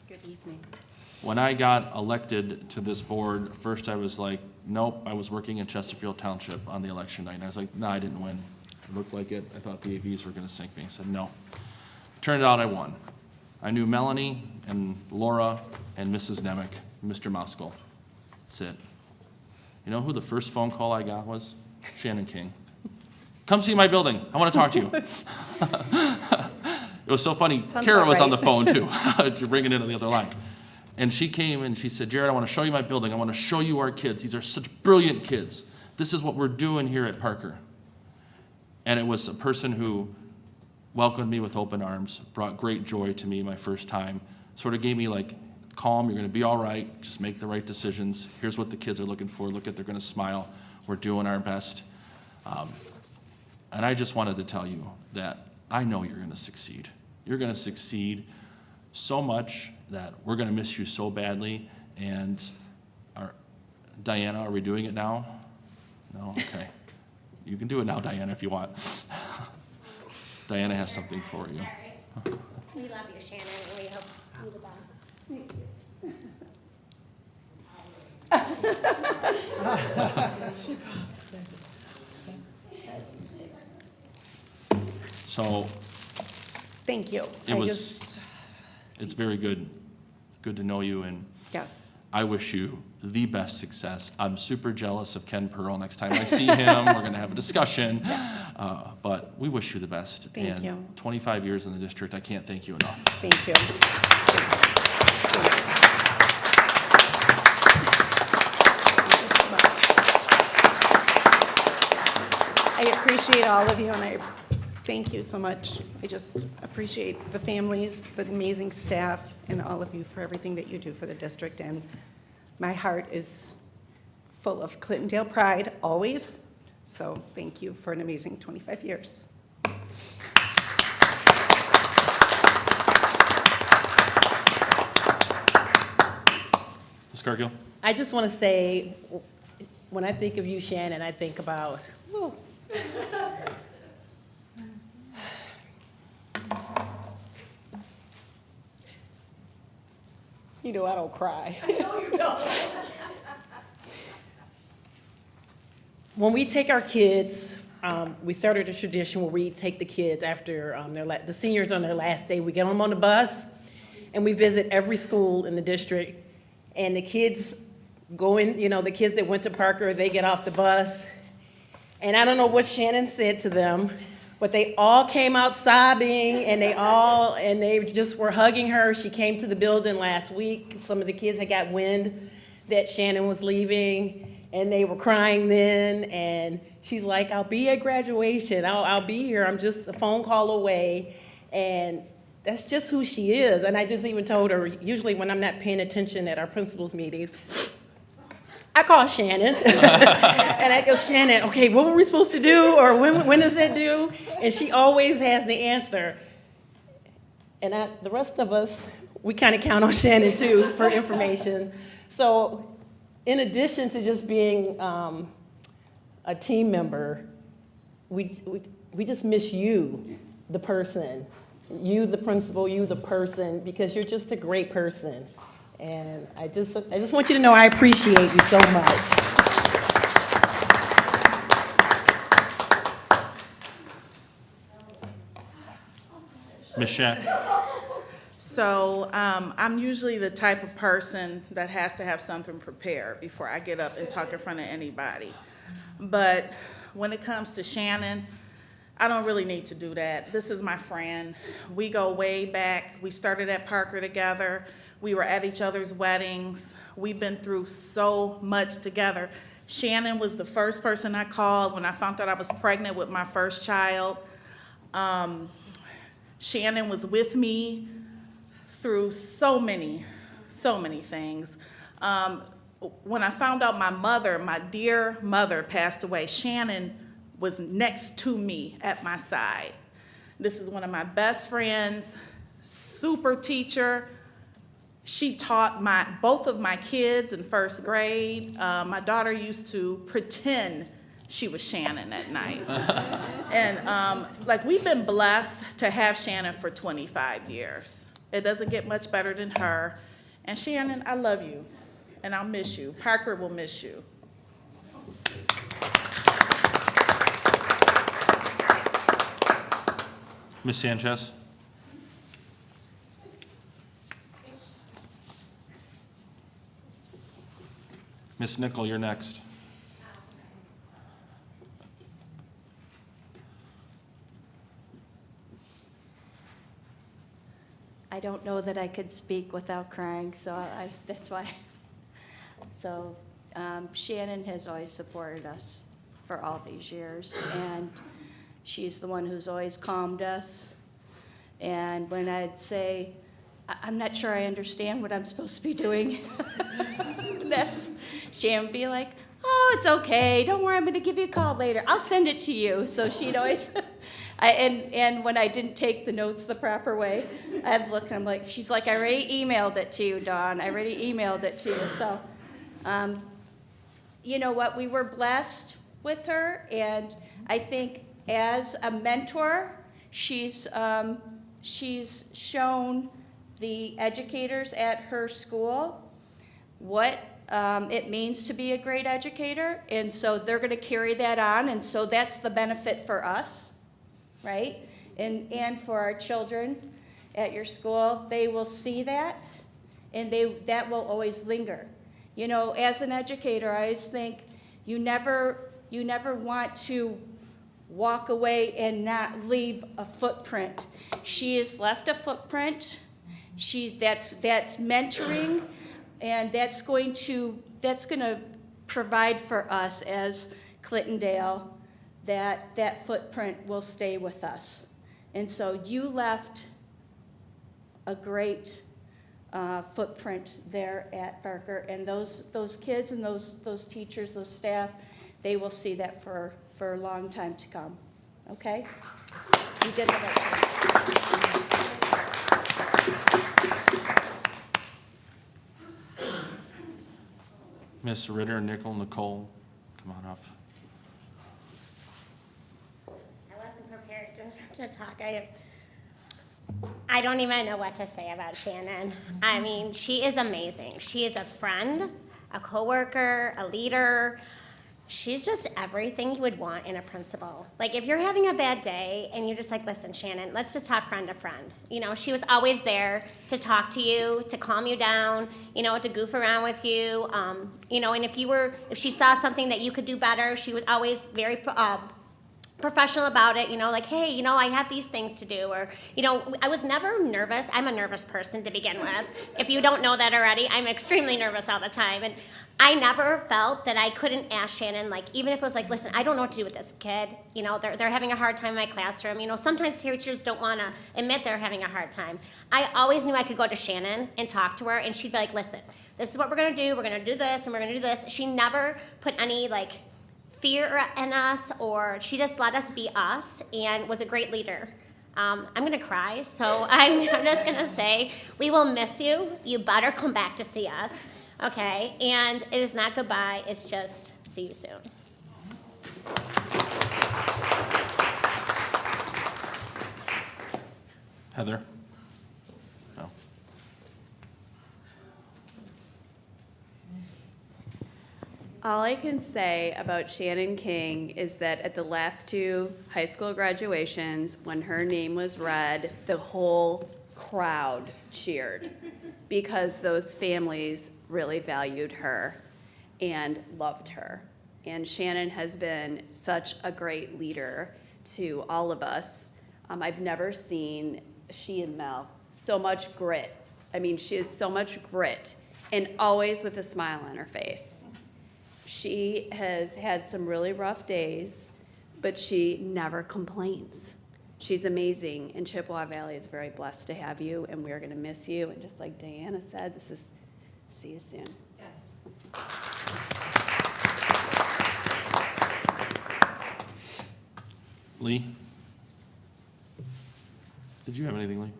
[SPEAKER 7] Good evening.
[SPEAKER 1] When I got elected to this board, first I was like, nope, I was working in Chesterfield Township on the election night. And I was like, no, I didn't win. It looked like it. I thought the AVs were going to sink me. I said, no. Turned out I won. I knew Melanie and Laura and Mrs. Nemec, and Mr. Moskal. That's it. You know who the first phone call I got was? Shannon King. Come see my building. I want to talk to you. It was so funny. Kara was on the phone too. You're bringing it on the other line. And she came and she said, Jared, I want to show you my building. I want to show you our kids. These are such brilliant kids. This is what we're doing here at Parker. And it was a person who welcomed me with open arms, brought great joy to me my first time, sort of gave me like, calm, you're going to be all right, just make the right decisions. Here's what the kids are looking for. Look at, they're going to smile. We're doing our best. And I just wanted to tell you that I know you're going to succeed. You're going to succeed so much that we're going to miss you so badly. And Diana, are we doing it now? No? Okay. You can do it now, Diana, if you want. Diana has something for you.
[SPEAKER 9] We love you, Shannon, and we hope you the best.
[SPEAKER 1] So
[SPEAKER 10] Thank you.
[SPEAKER 1] it's very good to know you, and
[SPEAKER 10] Yes.
[SPEAKER 1] I wish you the best success. I'm super jealous of Ken Pearl. Next time I see him, we're gonna have a discussion. But we wish you the best.
[SPEAKER 10] Thank you.
[SPEAKER 1] And 25 years in the district, I can't thank you enough.
[SPEAKER 10] Thank you. I appreciate all of you, and I thank you so much. I just appreciate the families, the amazing staff, and all of you for everything that you do for the district. And my heart is full of Clintondale pride, always. So thank you for an amazing 25 years.
[SPEAKER 1] Ms. Cargill?
[SPEAKER 6] I just want to say, when I think of you, Shannon, I think about, whew. You know I don't cry. I know you don't. When we take our kids, we started a tradition where we take the kids after the seniors on their last day. We get them on the bus, and we visit every school in the district. And the kids go in, the kids that went to Parker, they get off the bus. And I don't know what Shannon said to them, but they all came out sobbing, and they just were hugging her. She came to the building last week. Some of the kids had got wind that Shannon was leaving, and they were crying then. And she's like, I'll be at graduation. I'll be here. I'm just a phone call away. And that's just who she is. And I just even told her, usually when I'm not paying attention at our principals meetings, I call Shannon. And I go, Shannon, okay, what were we supposed to do? Or when does it due? And she always has the answer. And the rest of us, we kind of count on Shannon too for information. So in addition to just being a team member, we just miss you, the person. You, the principal, you, the person, because you're just a great person. And I just want you to know I appreciate you so much.
[SPEAKER 1] Ms. Shack?
[SPEAKER 11] So I'm usually the type of person that has to have something prepared before I get up and talk in front of anybody. But when it comes to Shannon, I don't really need to do that. This is my friend. We go way back. We started at Parker together. We were at each other's weddings. We've been through so much together. Shannon was the first person I called when I found out I was pregnant with my first child. Shannon was with me through so many things. When I found out my dear mother passed away, Shannon was next to me at my side. This is one of my best friends, super teacher. She taught both of my kids in first grade. My daughter used to pretend she was Shannon at night. And we've been blessed to have Shannon for 25 years. It doesn't get much better than her. And Shannon, I love you, and I'll miss you. Parker will miss you.
[SPEAKER 1] Ms. Sanchez? Ms. Nickel, you're next.
[SPEAKER 12] I don't know that I could speak without crying, so that's why. So Shannon has always supported us for all these years, and she's the one who's always calmed us. And when I'd say, I'm not sure I understand what I'm supposed to be doing, Shannon would be like, oh, it's okay, don't worry, I'm going to give you a call later. I'll send it to you. So she'd always, and when I didn't take the notes the proper way, I'd look and I'm like, she's like, I already emailed it to you, Dawn. I already emailed it to you. So, you know what, we were blessed with her, and I think as a mentor, she's She's shown the educators at her school what it means to be a great educator, and so they're going to carry that on, and so that's the benefit for us, right? And for our children at your school. They will see that, and that will always linger. You know, as an educator, I always think you never want to walk away and not leave a footprint. She has left a footprint. That's mentoring, and that's going to provide for us as Clintondale that footprint will stay with us. And so you left a great footprint there at Barker, and those kids and those teachers, those staff, they will see that for a long time to come. Okay? You did the right thing.
[SPEAKER 1] Miss Ritter, Nicole, come on up.
[SPEAKER 9] I wasn't prepared to talk. I don't even know what to say about Shannon. I mean, she is amazing. She is a friend, a coworker, a leader. She's just everything you would want in a principal. Like, if you're having a bad day and you're just like, listen, Shannon, let's just talk friend to friend. You know, she was always there to talk to you, to calm you down, you know, to goof around with you. You know, and if she saw something that you could do better, she was always very professional about it, you know, like, hey, you know, I have these things to do, or, you know, I was never nervous. I'm a nervous person to begin with. If you don't know that already, I'm extremely nervous all the time. And I never felt that I couldn't ask Shannon, like, even if it was like, listen, I don't know what to do with this kid. You know, they're having a hard time in my classroom. You know, sometimes teachers don't want to admit they're having a hard time. I always knew I could go to Shannon and talk to her, and she'd be like, listen, this is what we're going to do. We're going to do this, and we're going to do this. She never put any, like, fear in us, or she just let us be us and was a great leader. I'm going to cry, so I'm just going to say, we will miss you. You better come back to see us, okay? And it is not goodbye. It's just see you soon.
[SPEAKER 1] Heather? No.
[SPEAKER 7] All I can say about Shannon King is that at the last two high school graduations, when her name was read, the whole crowd cheered because those families really valued her and loved her. And Shannon has been such a great leader to all of us. I've never seen she and Mel so much grit. I mean, she has so much grit and always with a smile on her face. She has had some really rough days, but she never complains. She's amazing, and Chippewa Valley is very blessed to have you, and we're going to miss you. And just like Diana said, see you soon.
[SPEAKER 1] Lee? Did you have anything, Lee?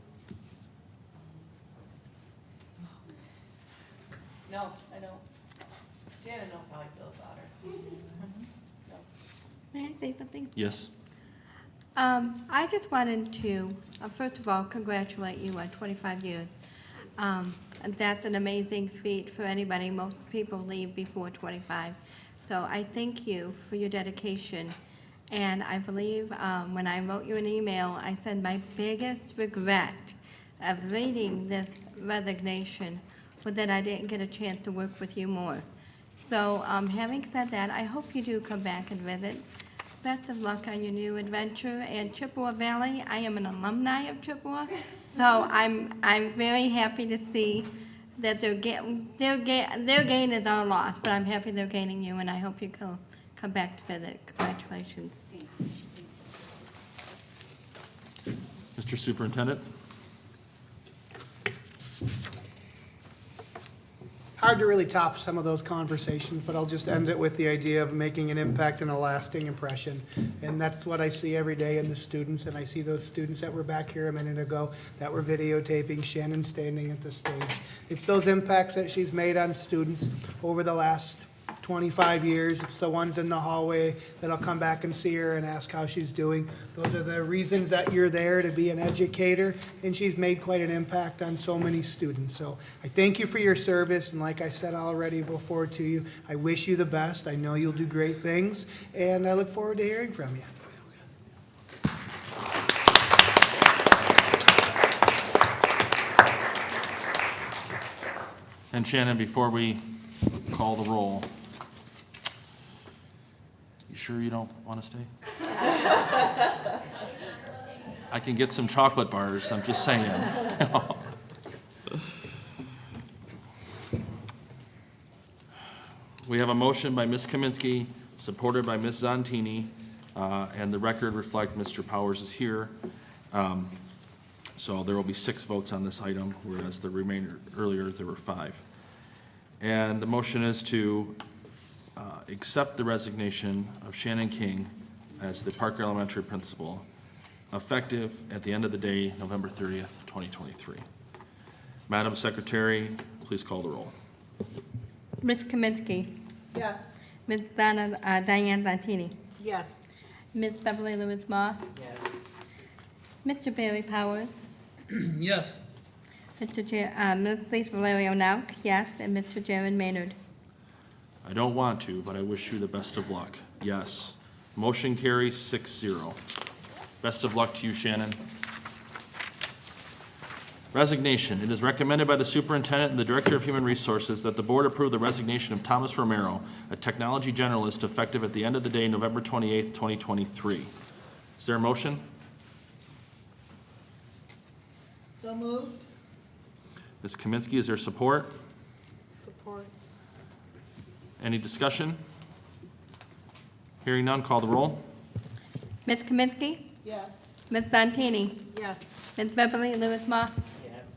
[SPEAKER 4] No, I don't. Shannon knows how I feel about her. No.
[SPEAKER 2] May I say something?
[SPEAKER 1] Yes.
[SPEAKER 2] I just wanted to, first of all, congratulate you on 25 years. And that's an amazing feat for anybody. Most people leave before 25. So I thank you for your dedication. And I believe when I wrote you an email, I said my biggest regret of reading this resignation was that I didn't get a chance to work with you more. So having said that, I hope you do come back and visit. Best of luck on your new adventure. And Chippewa Valley, I am an alumni of Chippewa, so I'm very happy to see that their gain is our loss, but I'm happy they're gaining you, and I hope you come back to visit. Congratulations.
[SPEAKER 1] Mr. Superintendent?
[SPEAKER 5] Hard to really top some of those conversations, but I'll just end it with the idea of making an impact and a lasting impression. And that's what I see every day in the students, and I see those students that were back here a minute ago that were videotaping Shannon standing at the stage. It's those impacts that she's made on students over the last 25 years. It's the ones in the hallway that'll come back and see her and ask how she's doing. Those are the reasons that you're there, to be an educator, and she's made quite an impact on so many students. So I thank you for your service, and like I said already before to you, I wish you the best. I know you'll do great things, and I look forward to hearing from you.
[SPEAKER 1] And Shannon, before we call the roll, you sure you don't want to stay? I can get some chocolate bars, I'm just saying. We have a motion by Ms. Kaminsky, supported by Ms. Zontini, and the record reflect Mr. Powers is here. So there will be 6 votes on this item, whereas the remainder, earlier there were 5. And the motion is to accept the resignation of Shannon King as the Parker Elementary principal, effective at the end of the day, November 30th, 2023. Madam Secretary, please call the roll.
[SPEAKER 2] Ms. Kaminsky.
[SPEAKER 3] Yes.
[SPEAKER 2] Ms. Diane Zantini.
[SPEAKER 3] Yes.
[SPEAKER 2] Ms. Beverly Lewis Moss.
[SPEAKER 8] Yes.
[SPEAKER 2] Mr. Barry Powers.
[SPEAKER 5] Yes.
[SPEAKER 2] Mr. Ms. Lisa Valerio Nauk, yes, and Mr. Jared Maynard.
[SPEAKER 1] I don't want to, but I wish you the best of luck. Yes. Motion carries 6-0. Best of luck to you, Shannon. Resignation. It is recommended by the superintendent and the director of human resources that the board approve the resignation of Thomas Romero, a technology generalist, effective at the end of the day, November 28th, 2023. Is there a motion?
[SPEAKER 3] So moved.
[SPEAKER 1] Ms. Kaminsky, is there support?
[SPEAKER 3] Support.
[SPEAKER 1] Any discussion? Hearing none, call the roll.
[SPEAKER 2] Ms. Kaminsky.
[SPEAKER 3] Yes.
[SPEAKER 2] Ms. Zantini.
[SPEAKER 3] Yes.
[SPEAKER 2] Ms. Beverly Lewis Moss.
[SPEAKER 8] Yes.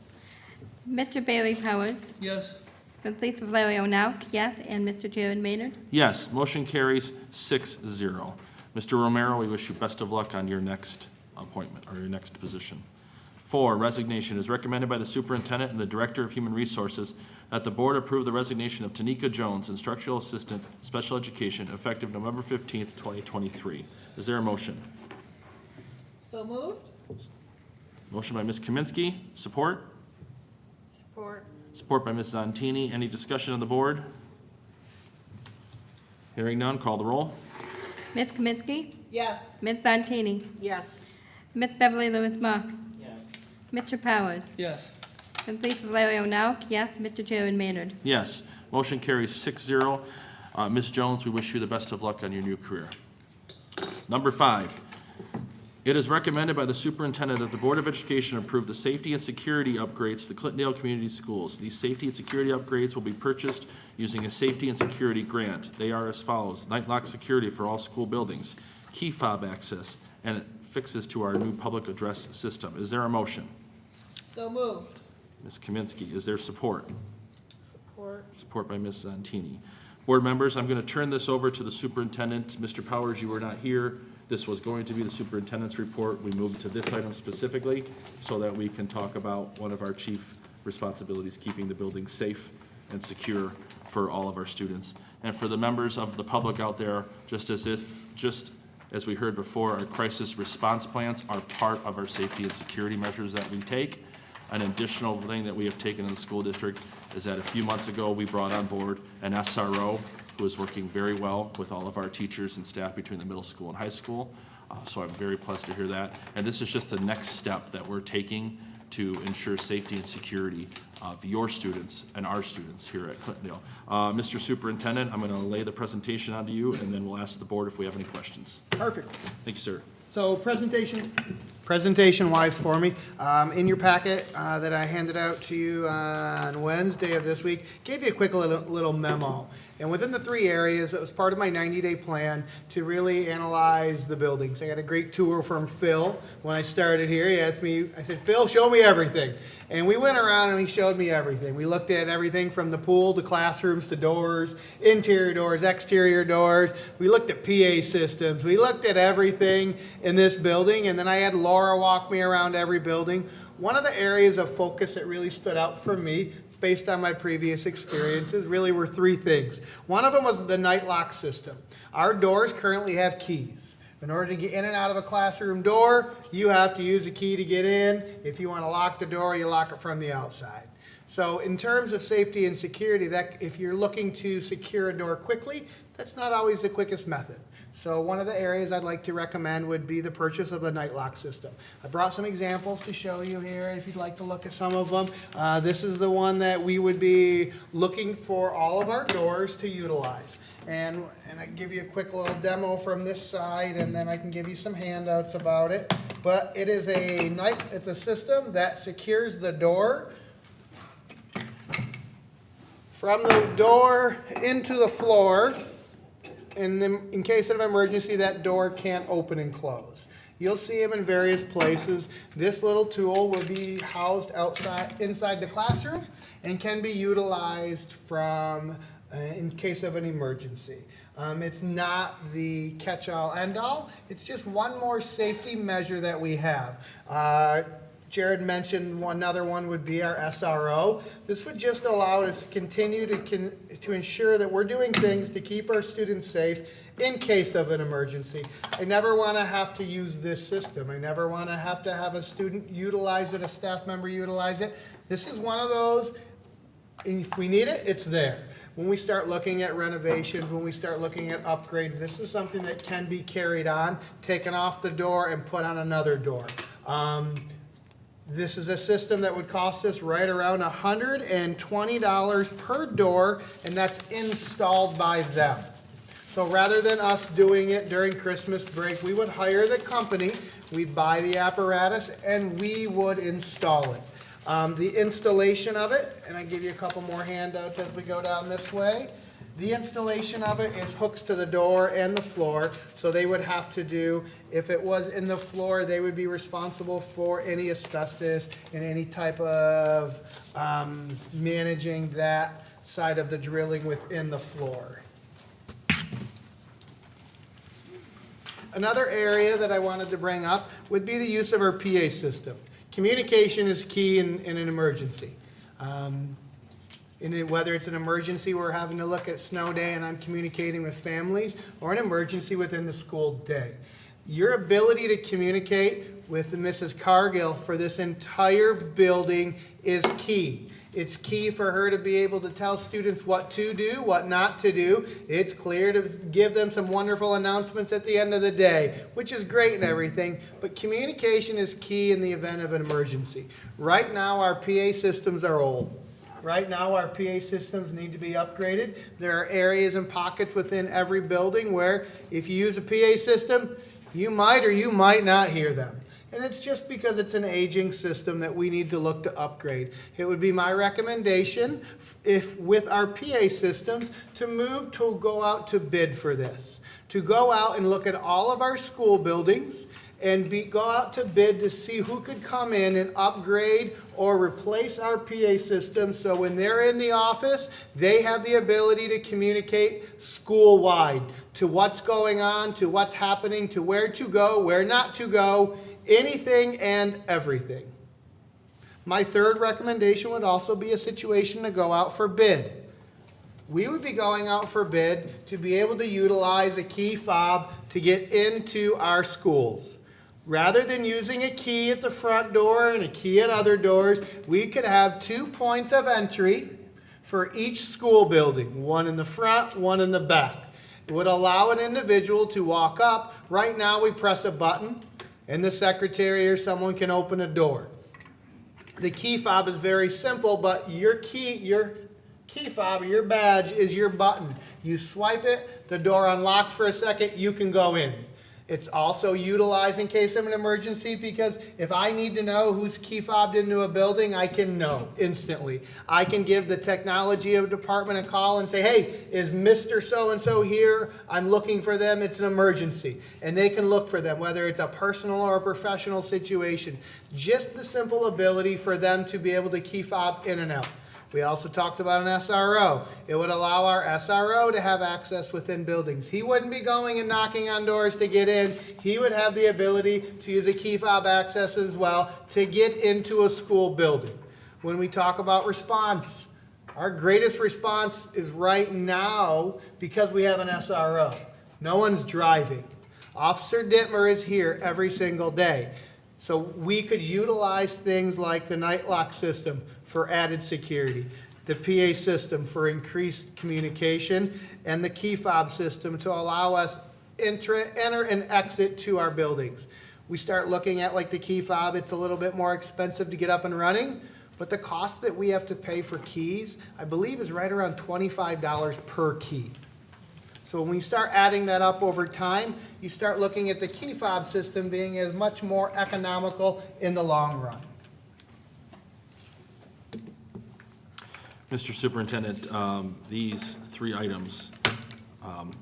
[SPEAKER 2] Mr. Barry Powers.
[SPEAKER 5] Yes.
[SPEAKER 2] Ms. Lisa Valerio Nauk, yes, and Mr. Jared Maynard.
[SPEAKER 1] Yes, motion carries 6-0. Mr. Romero, we wish you best of luck on your next appointment or your next position. 4, resignation. It is recommended by the superintendent and the director of human resources that the board approve the resignation of Tanika Jones, instructional assistant, special education, effective November 15th, 2023. Is there a motion?
[SPEAKER 3] So moved.
[SPEAKER 1] Motion by Ms. Kaminsky, support?
[SPEAKER 3] Support.
[SPEAKER 1] Support by Ms. Zontini. Any discussion on the board? Hearing none, call the roll.
[SPEAKER 2] Ms. Kaminsky.
[SPEAKER 3] Yes.
[SPEAKER 2] Ms. Zantini.
[SPEAKER 3] Yes.
[SPEAKER 2] Ms. Beverly Lewis Moss.
[SPEAKER 8] Yes.
[SPEAKER 2] Mr. Powers.
[SPEAKER 5] Yes.
[SPEAKER 2] Ms. Lisa Valerio Nauk, yes, Mr. Jared Maynard.
[SPEAKER 1] Yes, motion carries 6-0. Ms. Jones, we wish you the best of luck on your new career. Number 5, it is recommended by the superintendent that the Board of Education approve the safety and security upgrades to the Clintondale Community Schools. These safety and security upgrades will be purchased using a safety and security grant. They are as follows: night lock security for all school buildings, key fob access, and fixes to our new public address system. Is there a motion?
[SPEAKER 3] So moved.
[SPEAKER 1] Ms. Kaminsky, is there support?
[SPEAKER 3] Support.
[SPEAKER 1] Support by Ms. Zantini. Board members, I'm going to turn this over to the superintendent. Mr. Powers, you were not here. This was going to be the superintendent's report. We moved to this item specifically so that we can talk about one of our chief responsibilities, keeping the building safe and secure for all of our students. And for the members of the public out there, just as we heard before, our crisis response plans are part of our safety and security measures that we take. An additional thing that we have taken in the school district is that a few months ago, we brought on board an SRO who is working very well with all of our teachers and staff between the middle school and high school. So I'm very pleased to hear that. And this is just the next step that we're taking to ensure safety and security of your students and our students here at Clintondale. Mr. Superintendent, I'm going to lay the presentation onto you, and then we'll ask the board if we have any questions.
[SPEAKER 5] Perfect.
[SPEAKER 1] Thank you, sir.
[SPEAKER 5] So presentation-wise for me, in your packet that I handed out to you on Wednesday of this week, gave you a quick little memo. And within the 3 areas, it was part of my 90-day plan to really analyze the buildings. I got a great tour from Phil when I started here. He asked me, I said, Phil, show me everything. And we went around and he showed me everything. We looked at everything from the pool to classrooms to doors, interior doors, exterior doors. We looked at PA systems. We looked at everything in this building. And then I had Laura walk me around every building. One of the areas of focus that really stood out for me based on my previous experiences, really were three things. One of them was the night lock system. Our doors currently have keys. In order to get in and out of a classroom door, you have to use a key to get in. If you want to lock the door, you lock it from the outside. So in terms of safety and security, that if you're looking to secure a door quickly, that's not always the quickest method. So one of the areas I'd like to recommend would be the purchase of the night lock system. I brought some examples to show you here if you'd like to look at some of them. This is the one that we would be looking for all of our doors to utilize. And I can give you a quick little demo from this side, and then I can give you some handouts about it. But it is it's a system that secures the door from the door into the floor. And then in case of emergency, that door can't open and close. You'll see them in various places. This little tool will be housed inside the classroom and can be utilized from in case of an emergency. It's not the catch-all end-all. It's just one more safety measure that we have. Jared mentioned another one would be our SRO. This would just allow us to continue to ensure that we're doing things to keep our students safe in case of an emergency. I never want to have to use this system. I never want to have a student utilize it, a staff member utilize it. This is one of those, if we need it, it's there. When we start looking at renovations, when we start looking at upgrades, this is something that can be carried on, taken off the door and put on another door. This is a system that would cost us right around $120 per door, and that's installed by them. So rather than us doing it during Christmas break, we would hire the company, we'd buy the apparatus, and we would install it. The installation of it, and I give you a couple more handouts as we go down this way. The installation of it is hooks to the door and the floor, so they would have to do, if it was in the floor, they would be responsible for any asbestos and any type of managing that side of the drilling within the floor. Another area that I wanted to bring up would be the use of our PA system. Communication is key in an emergency. Whether it's an emergency we're having to look at snow day and I'm communicating with families, or an emergency within the school day. Your ability to communicate with Mrs. Cargill for this entire building is key. It's key for her to be able to tell students what to do, what not to do. It's clear to give them some wonderful announcements at the end of the day, which is great and everything, but communication is key in the event of an emergency. Right now, our PA systems are old. Right now, our PA systems need to be upgraded. There are areas and pockets within every building where if you use a PA system, you might or you might not hear them. And it's just because it's an aging system that we need to look to upgrade. It would be my recommendation, if with our PA systems, to go out to bid for this. To go out and look at all of our school buildings and go out to bid to see who could come in and upgrade or replace our PA system, so when they're in the office, they have the ability to communicate school-wide to what's going on, to what's happening, to where to go, where not to go, anything and everything. My third recommendation would also be a situation to go out for bid. We would be going out for bid to be able to utilize a key fob to get into our schools. Rather than using a key at the front door and a key at other doors, we could have 2 points of entry for each school building, one in the front, one in the back. It would allow an individual to walk up. Right now, we press a button, and the secretary or someone can open a door. The key fob is very simple, but your key fob or your badge is your button. You swipe it, the door unlocks for a second, you can go in. It's also utilized in case of an emergency, because if I need to know who's key fobbed into a building, I can know instantly. I can give the technology of department a call and say, hey, is Mr. So-and-so here? I'm looking for them. It's an emergency. And they can look for them, whether it's a personal or a professional situation. Just the simple ability for them to be able to key fob in and out. We also talked about an SRO. It would allow our SRO to have access within buildings. He wouldn't be going and knocking on doors to get in. He would have the ability to use a key fob access as well to get into a school building. When we talk about response, our greatest response is right now because we have an SRO. No one's driving. Officer Dittmer is here every single day. So we could utilize things like the night lock system for added security, the PA system for increased communication, and the key fob system to allow us enter and exit to our buildings. We start looking at like the key fob, it's a little bit more expensive to get up and running, but the cost that we have to pay for keys, I believe, is right around $25 per key. So when we start adding that up over time, you start looking at the key fob system being as much more economical in the long run.
[SPEAKER 1] Mr. Superintendent, these 3 items,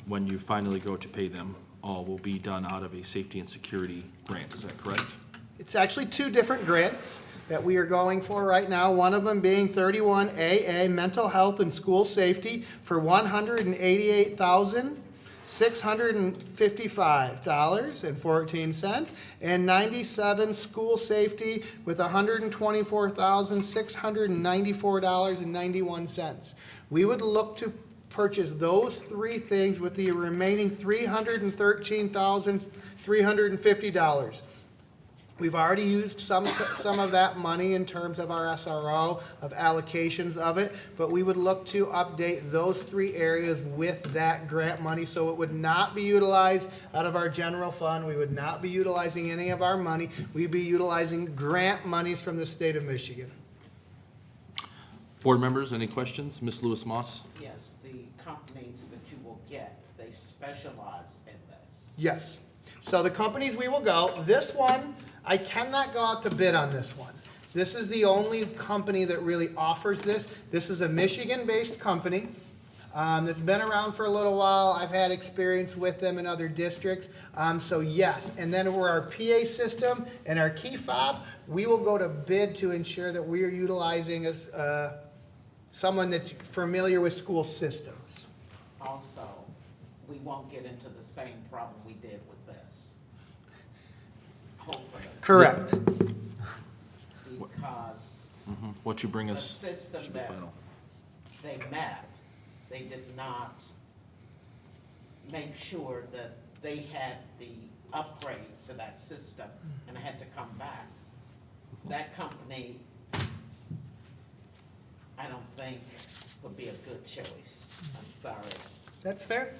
[SPEAKER 1] when you finally go to pay them, all will be done out of a safety and security grant, is that correct?
[SPEAKER 5] It's actually 2 different grants that we are going for right now. One of them being 31AA, Mental Health and School Safety, for $188,655.14, and 97 School Safety with $124,694.91. We would look to purchase those 3 things with the remaining $313,350. We've already used some of that money in terms of our SRO, of allocations of it, but we would look to update those 3 areas with that grant money, so it would not be utilized out of our general fund. We would not be utilizing any of our money. We'd be utilizing grant monies from the state of Michigan.
[SPEAKER 1] Board members, any questions? Ms. Lewis Moss?
[SPEAKER 8] Yes, the companies that you will get, they specialize in this.
[SPEAKER 5] Yes. So the companies we will go, this one, I cannot go out to bid on this one. This is the only company that really offers this. This is a Michigan-based company that's been around for a little while. I've had experience with them in other districts. So yes, and then for our PA system and our key fob, we will go to bid to ensure that we are utilizing someone that's familiar with school systems.
[SPEAKER 8] Also, we won't get into the same problem we did with this. Hopefully.
[SPEAKER 5] Correct.
[SPEAKER 8] Because
[SPEAKER 1] What you bring
[SPEAKER 8] the
[SPEAKER 1] us
[SPEAKER 8] system
[SPEAKER 1] should be
[SPEAKER 8] that
[SPEAKER 1] final.
[SPEAKER 8] they met, they did not make sure that they had the upgrade to that system and had to come back. That company, I don't think would be a good choice. I'm sorry.
[SPEAKER 5] That's fair.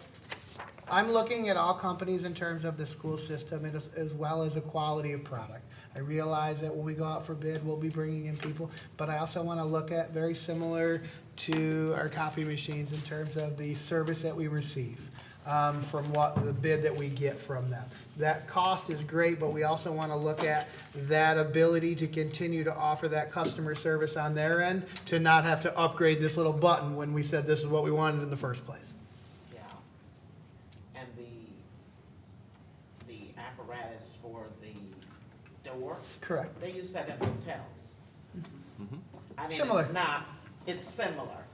[SPEAKER 5] I'm looking at all companies in terms of the school system as well as a quality of product. I realize that when we go out for bid, we'll be bringing in people, but I also want to look at very similar to our copy machines in terms of the service that we receive from what the bid that we get from them. That cost is great, but we also want to look at that ability to continue to offer that customer service on their end, to not have to upgrade this little button when we said this is what we wanted in the first place.
[SPEAKER 8] Yeah. And the apparatus for the door,
[SPEAKER 5] Correct.
[SPEAKER 8] they use that in hotels. I mean,
[SPEAKER 5] Similar.
[SPEAKER 8] it's similar,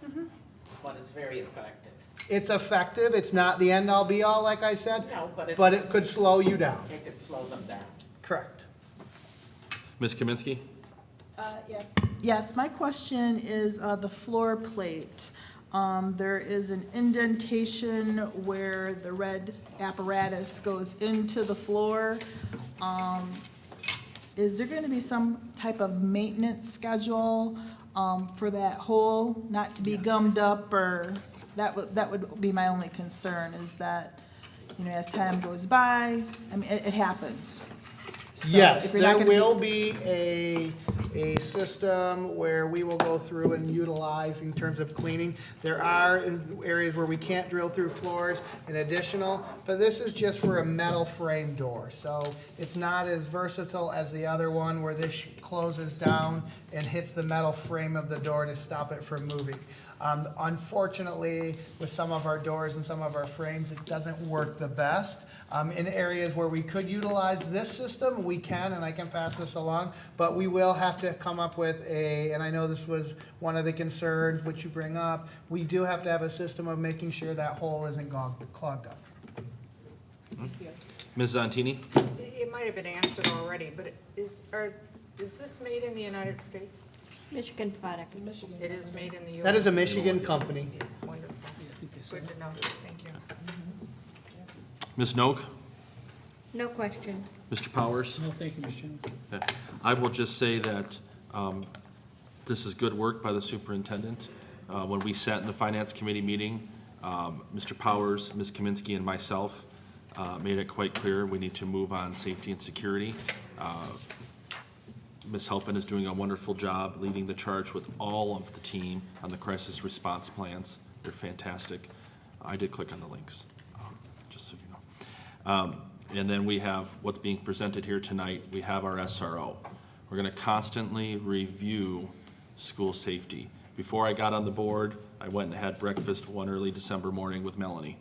[SPEAKER 8] but it's very effective.
[SPEAKER 5] It's effective. It's not the end all be all, like I said,
[SPEAKER 8] No, but it's.
[SPEAKER 5] but it could slow you down.
[SPEAKER 8] It could slow them down.
[SPEAKER 5] Correct.
[SPEAKER 1] Ms. Kaminsky?
[SPEAKER 3] Yes. Yes, my question is the floor plate. There is an indentation where the red apparatus goes into the floor. Is there going to be some type of maintenance schedule for that hole, not to be gummed up, or that would be my only concern, is that, you know, as time goes by, I mean, it happens. So
[SPEAKER 5] Yes,
[SPEAKER 3] if you're not
[SPEAKER 5] there
[SPEAKER 3] gonna be-
[SPEAKER 5] will be a system where we will go through and utilize in terms of cleaning. There are areas where we can't drill through floors, an additional, but this is just for a metal frame door. So it's not as versatile as the other one where this closes down and hits the metal frame of the door to stop it from moving. Unfortunately, with some of our doors and some of our frames, it doesn't work the best. In areas where we could utilize this system, we can, and I can pass this along, but we will have to come up with and I know this was one of the concerns which you bring up, we do have to have a system of making sure that hole isn't clogged up.
[SPEAKER 1] Ms. Zontini?
[SPEAKER 13] It might have been answered already, but is this made in the United States?
[SPEAKER 2] Michigan product.
[SPEAKER 4] It is made in the US.
[SPEAKER 5] That is a Michigan company.
[SPEAKER 4] Wonderful. Good to know. Thank you.
[SPEAKER 1] Ms. Noak?
[SPEAKER 2] No question.
[SPEAKER 1] Mr. Powers?
[SPEAKER 13] No, thank you, Mr. Chairman.
[SPEAKER 1] Okay. I will just say that this is good work by the superintendent. When we sat in the finance committee meeting, Mr. Powers, Ms. Kaminsky, and myself made it quite clear we need to move on safety and security. Ms. Halpin is doing a wonderful job leading the charge with all of the team on the crisis response plans. They're fantastic. I did click on the links, just so you know. And then we have what's being presented here tonight. We have our SRO. We're going to constantly review school safety. Before I got on the board, I went and had breakfast one early December morning with Melanie.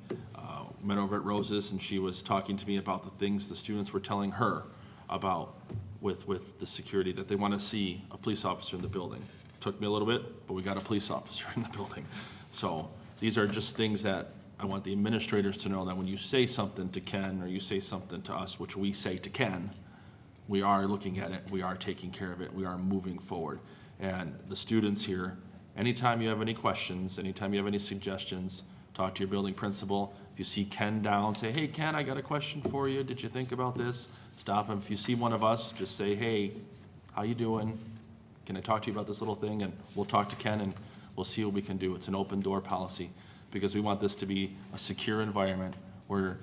[SPEAKER 1] Met over at Rose's, and she was talking to me about the things the students were telling her about with the security, that they want to see a police officer in the building. Took me a little bit, but we got a police officer in the building. So these are just things that I want the administrators to know, that when you say something to Ken or you say something to us, which we say to Ken, we are looking at it, we are taking care of it, we are moving forward. And the students here, anytime you have any questions, anytime you have any suggestions, talk to your building principal. If you see Ken down, say, hey, Ken, I got a question for you. Did you think about this? Stop him. If you see one of us, just say, hey, how you doing? Can I talk to you about this little thing? And we'll talk to Ken and we'll see what we can do. It's an open door policy because we want this to be a secure environment where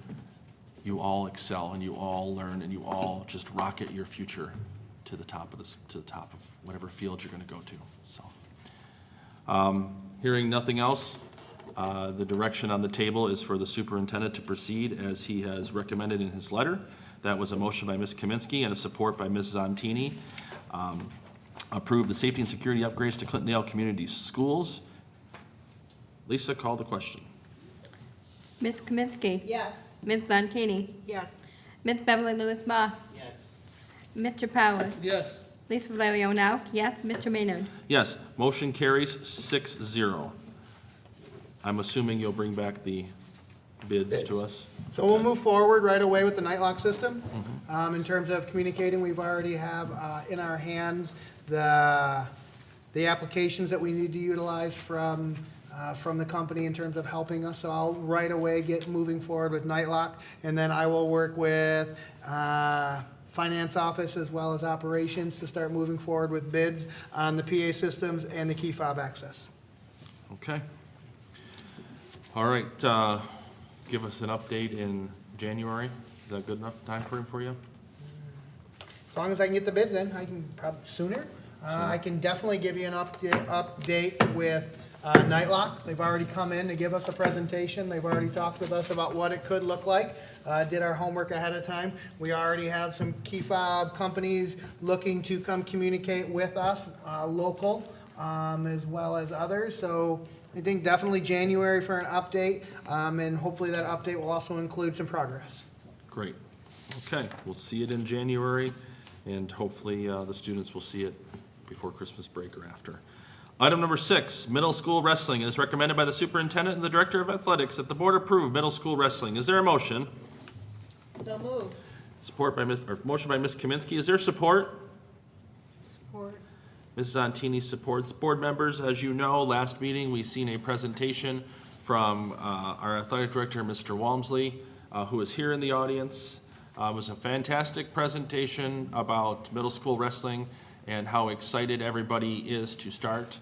[SPEAKER 1] you all excel and you all learn and you all just rocket your future to the top of whatever field you're going to go to. So, hearing nothing else, the direction on the table is for the superintendent to proceed as he has recommended in his letter. That was a motion by Ms. Kaminsky and a support by Ms. Zontini. Approve the safety and security upgrades to Clintondale Community Schools. Lisa, call the question.
[SPEAKER 2] Ms. Kaminsky.
[SPEAKER 3] Yes.
[SPEAKER 2] Ms. Zontini.
[SPEAKER 4] Yes.
[SPEAKER 2] Ms. Beverly Lewis Ma.
[SPEAKER 8] Yes.
[SPEAKER 2] Mr. Powers.
[SPEAKER 13] Yes.
[SPEAKER 2] Lisa Valerio now. Yes. Mr. Maynard.
[SPEAKER 1] Yes, motion carries 6-0. I'm assuming you'll bring back the bids to us?
[SPEAKER 5] So we'll move forward right away with the night lock system. In terms of communicating, we've already have in our hands the applications that we need to utilize from the company in terms of helping us. So I'll right away get moving forward with night lock, and then I will work with finance office as well as operations to start moving forward with bids on the PA systems and the key fob access.
[SPEAKER 1] Okay. All right, give us an update in January. Is that good enough time frame for you?
[SPEAKER 5] As long as I can get the bids in, I can probably sooner. I can definitely give you an update with Nightlock. They've already come in to give us a presentation. They've already talked with us about what it could look like. Did our homework ahead of time. We already have some key fob companies looking to come communicate with us, local, as well as others. So I think definitely January for an update, and hopefully that update will also include some progress.
[SPEAKER 1] Great. Okay, we'll see it in January, and hopefully the students will see it before Christmas break or after. Item number 6, middle school wrestling. It is recommended by the superintendent and the director of athletics that the board approve middle school wrestling. Is there a motion?
[SPEAKER 4] So moved.
[SPEAKER 1] Support by motion by Ms. Kaminsky. Is there support?
[SPEAKER 4] Support.
[SPEAKER 1] Ms. Zontini supports. Board members, as you know, last meeting we seen a presentation from our athletic director, Mr. Walmsley, who is here in the audience. It was a fantastic presentation about middle school wrestling and how excited everybody is to start.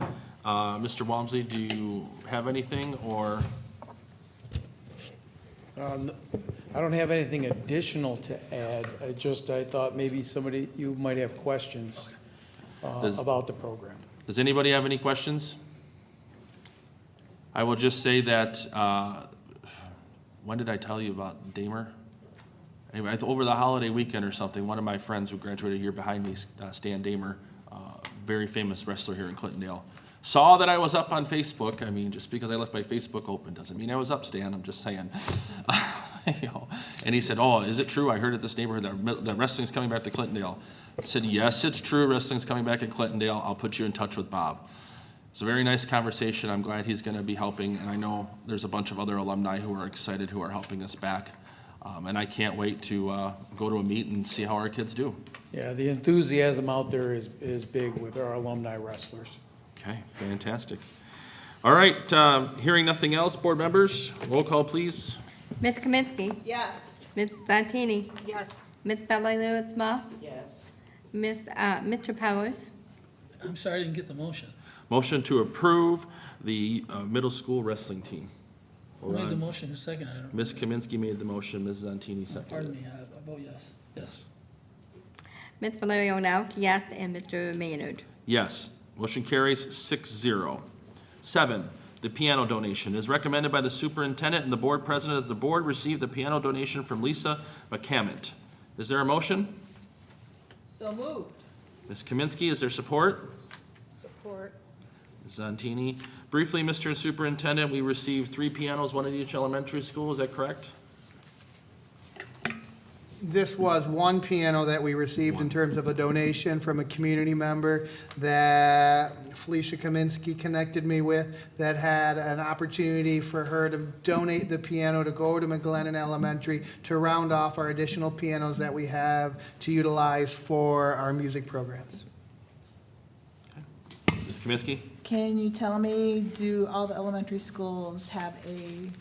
[SPEAKER 1] Mr. Walmsley, do you have anything, or?
[SPEAKER 13] I don't have anything additional to add. I thought maybe you might have questions about the program.
[SPEAKER 1] Does anybody have any questions? I will just say that, when did I tell you about Damer? Anyway, over the holiday weekend or something, one of my friends who graduated a year behind me, Stan Damer, very famous wrestler here in Clintondale, saw that I was up on Facebook. I mean, just because I left my Facebook open doesn't mean I was up, Stan. I'm just saying. You know, and he said, "Oh, is it true? I heard at this neighborhood that wrestling's coming back to Clintondale." I said, "Yes, it's true. Wrestling's coming back in Clintondale. I'll put you in touch with Bob." It's a very nice conversation. I'm glad he's going to be helping, and I know there's a bunch of other alumni who are excited who are helping us back. And I can't wait to go to a meet and see how our kids do.
[SPEAKER 13] Yeah, the enthusiasm out there is big with our alumni wrestlers.
[SPEAKER 1] Okay, fantastic. All right, hearing nothing else, board members, roll call, please.
[SPEAKER 2] Ms. Kaminsky.
[SPEAKER 3] Yes.
[SPEAKER 2] Ms. Santini.
[SPEAKER 12] Yes.
[SPEAKER 2] Ms. Beverly Lewis Moss.
[SPEAKER 8] Yes.
[SPEAKER 2] Mr. Powers.
[SPEAKER 14] I'm sorry, I didn't get the motion.
[SPEAKER 1] Motion to approve the middle school wrestling team.
[SPEAKER 14] Who made the motion? Who's second? I don't know.
[SPEAKER 1] Ms. Kaminsky made the motion, Ms. Zantini
[SPEAKER 14] Pardon
[SPEAKER 1] seconded
[SPEAKER 14] me,
[SPEAKER 1] it.
[SPEAKER 14] I vote yes. Yes.
[SPEAKER 2] Ms. Valerio Nauk, yes, and Mr. Maynard.
[SPEAKER 1] Yes, motion carries 6-0. 7, the piano donation is recommended by the superintendent and the board president that the board receive the piano donation from Lisa McCammett. Is there a motion?
[SPEAKER 3] So moved.
[SPEAKER 1] Ms. Kaminsky, is there support?
[SPEAKER 12] Support.
[SPEAKER 1] Ms. Zantini. Briefly, Mr. Superintendent, we received 3 pianos, one at each elementary school, is that correct?
[SPEAKER 5] This was one piano that we received in terms of a donation from a community member that Felicia Kaminsky connected me with, that had an opportunity for her to donate the piano to go to McGlennon Elementary to round off our additional pianos that we have to utilize for our music programs.
[SPEAKER 1] Ms. Kaminsky?
[SPEAKER 3] Can you tell me, do all the elementary schools have a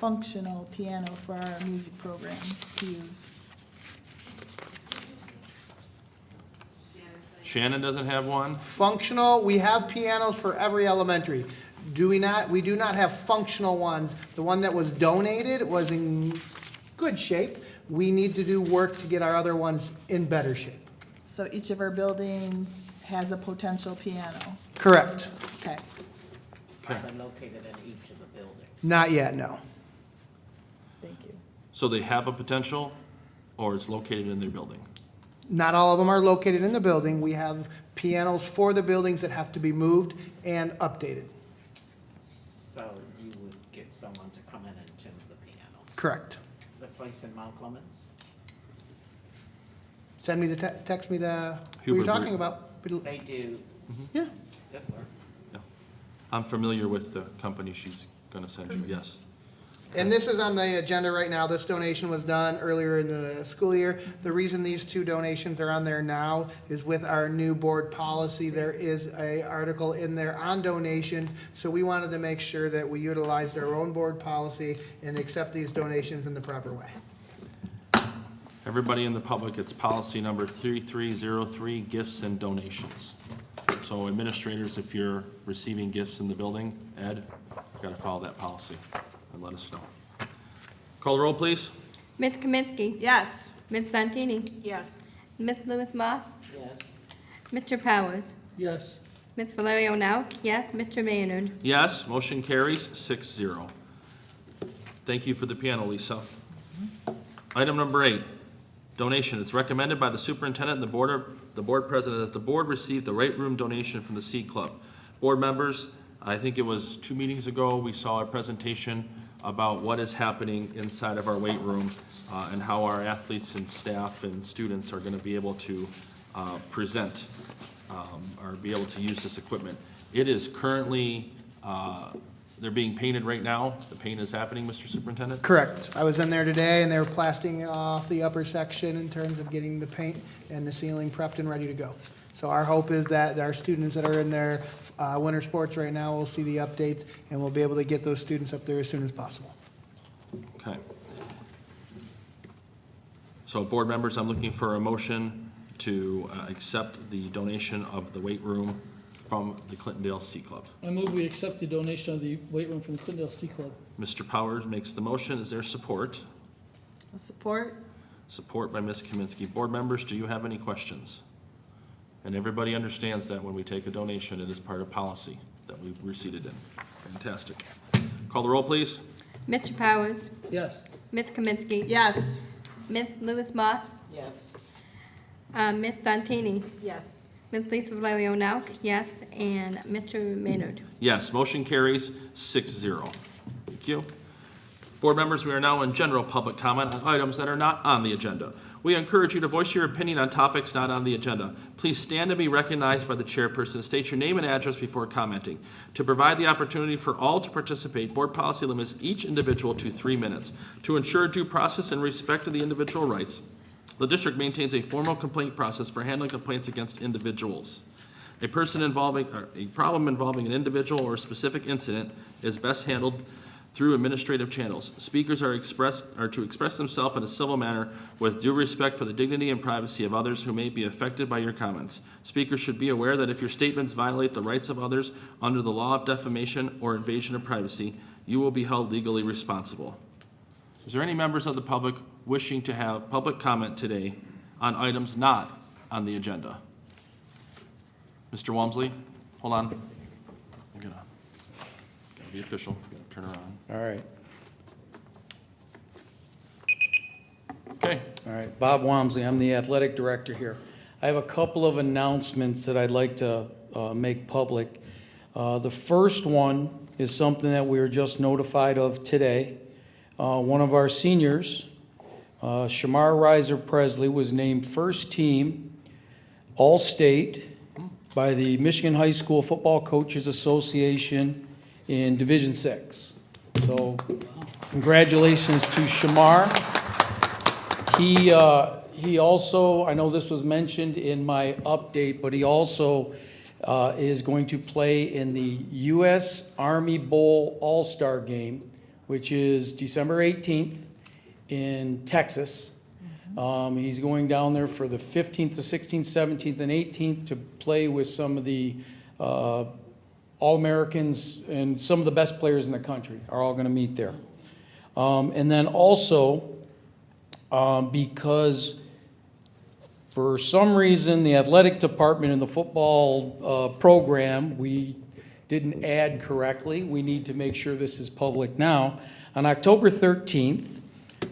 [SPEAKER 3] functional piano for our music program to use?
[SPEAKER 1] Shannon doesn't have one?
[SPEAKER 5] Functional, we have pianos for every elementary. Do we not? We do not have functional ones. The one that was donated was in good shape. We need to do work to get our other ones in better shape.
[SPEAKER 3] So each of our buildings has a potential piano?
[SPEAKER 5] Correct.
[SPEAKER 3] Okay.
[SPEAKER 8] Are they located in each of the buildings?
[SPEAKER 5] Not yet, no.
[SPEAKER 3] Thank you.
[SPEAKER 1] So they have a potential, or it's located in their building?
[SPEAKER 5] Not all of them are located in the building. We have pianos for the buildings that have to be moved and updated.
[SPEAKER 8] So you would get someone to come in and tune the pianos?
[SPEAKER 5] Correct.
[SPEAKER 8] The place in Mount Clemens?
[SPEAKER 5] Send me the, text me the, who
[SPEAKER 1] Hubert
[SPEAKER 5] you're talking
[SPEAKER 1] Brew.
[SPEAKER 5] about.
[SPEAKER 8] They do.
[SPEAKER 5] Yeah.
[SPEAKER 8] Good work.
[SPEAKER 1] Yeah. I'm familiar with the company she's gonna send you, yes.
[SPEAKER 5] And this is on the agenda right now. This donation was done earlier in the school year. The reason these 2 donations are on there now is with our new board policy. There is a article in there on donation. So we wanted to make sure that we utilized our own board policy and accept these donations in the proper way.
[SPEAKER 1] Everybody in the public, it's policy number 3303, gifts and donations. So administrators, if you're receiving gifts in the building, Ed, you've got to follow that policy and let us know. Call the roll, please.
[SPEAKER 2] Ms. Kaminsky.
[SPEAKER 3] Yes.
[SPEAKER 2] Ms. Santini.
[SPEAKER 12] Yes.
[SPEAKER 2] Ms. Lewis Moss.
[SPEAKER 8] Yes.
[SPEAKER 2] Mr. Powers.
[SPEAKER 14] Yes.
[SPEAKER 2] Ms. Valerio Nauk, yes, Mr. Maynard.
[SPEAKER 1] Yes, motion carries 6-0. Thank you for the piano, Lisa. Item number 8, donation. It's recommended by the superintendent and the board president that the board receive the weight room donation from the Seed Club. Board members, I think it was 2 meetings ago, we saw a presentation about what is happening inside of our weight room and how our athletes and staff and students are going to be able to present or be able to use this equipment. It is currently, they're being painted right now. The paint is happening, Mr. Superintendent?
[SPEAKER 5] Correct. I was in there today and they were plastering off the upper section in terms of getting the paint and the ceiling prepped and ready to go. So our hope is that our students that are in their winter sports right now will see the updates and we'll be able to get those students up there as soon as possible.
[SPEAKER 1] Okay. So board members, I'm looking for a motion to accept the donation of the weight room from the Clintondale Sea Club.
[SPEAKER 14] I move we accept the donation of the weight room from Clintondale Sea Club.
[SPEAKER 1] Mr. Powers makes the motion. Is there support?
[SPEAKER 3] Support?
[SPEAKER 1] Support by Ms. Kaminsky. Board members, do you have any questions? And everybody understands that when we take a donation, it is part of policy that we've receded in. Fantastic. Call the roll, please.
[SPEAKER 2] Mr. Powers.
[SPEAKER 14] Yes.
[SPEAKER 2] Ms. Kaminsky.
[SPEAKER 3] Yes.
[SPEAKER 2] Ms. Lewis Moss.
[SPEAKER 8] Yes.
[SPEAKER 2] Ms. Santini.
[SPEAKER 12] Yes.
[SPEAKER 2] Ms. Lisa Valerio Nauk, yes, and Mr. Maynard.
[SPEAKER 1] Yes, motion carries 6-0. Thank you. Board members, we are now in general public comment on items that are not on the agenda. We encourage you to voice your opinion on topics not on the agenda. Please stand and be recognized by the chairperson. State your name and address before commenting. To provide the opportunity for all to participate, board policy limits each individual to 3 minutes. To ensure due process and respect of the individual rights, the district maintains a formal complaint process for handling complaints against individuals. A problem involving an individual or a specific incident is best handled through administrative channels. Speakers are to express themselves in a civil manner with due respect for the dignity and privacy of others who may be affected by your comments. Speakers should be aware that if your statements violate the rights of others under the law of defamation or invasion of privacy, you will be held legally responsible. Is there any members of the public wishing to have public comment today on items not on the agenda? Mr. Walmsley, hold on. I'm gotta be official. Turn around.
[SPEAKER 13] All right.
[SPEAKER 1] Okay.
[SPEAKER 13] All right, Bob Walmsley, I'm the athletic director here. I have a couple of announcements that I'd like to make public. The first one is something that we were just notified of today. One of our seniors, Shamar Reiser Presley, was named first team All-State by the Michigan High School Football Coaches Association in Division 6. So congratulations to Shamar. He also, I know this was mentioned in my update, but he also is going to play in the U.S. Army Bowl All-Star Game, which is December 18th in Texas. He's going down there for the 15th to 16th, 17th, and 18th to play with some of the All-Americans and some of the best players in the country are all going to meet there. And then also, because for some reason the athletic department in the football program, we didn't add correctly. We need to make sure this is public now. On October 13th,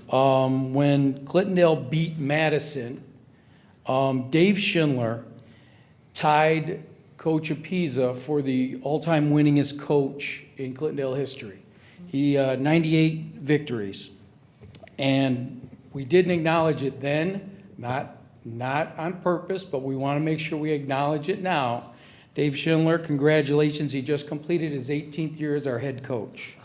[SPEAKER 13] when Clintondale beat Madison, Dave Schindler tied Coach Apiza for the all-time winningest coach in Clintondale history. He 98 victories. And we didn't acknowledge it then, not on purpose, but we want to make sure we acknowledge it now. Dave Schindler, congratulations. He just completed his 18th year as our head coach.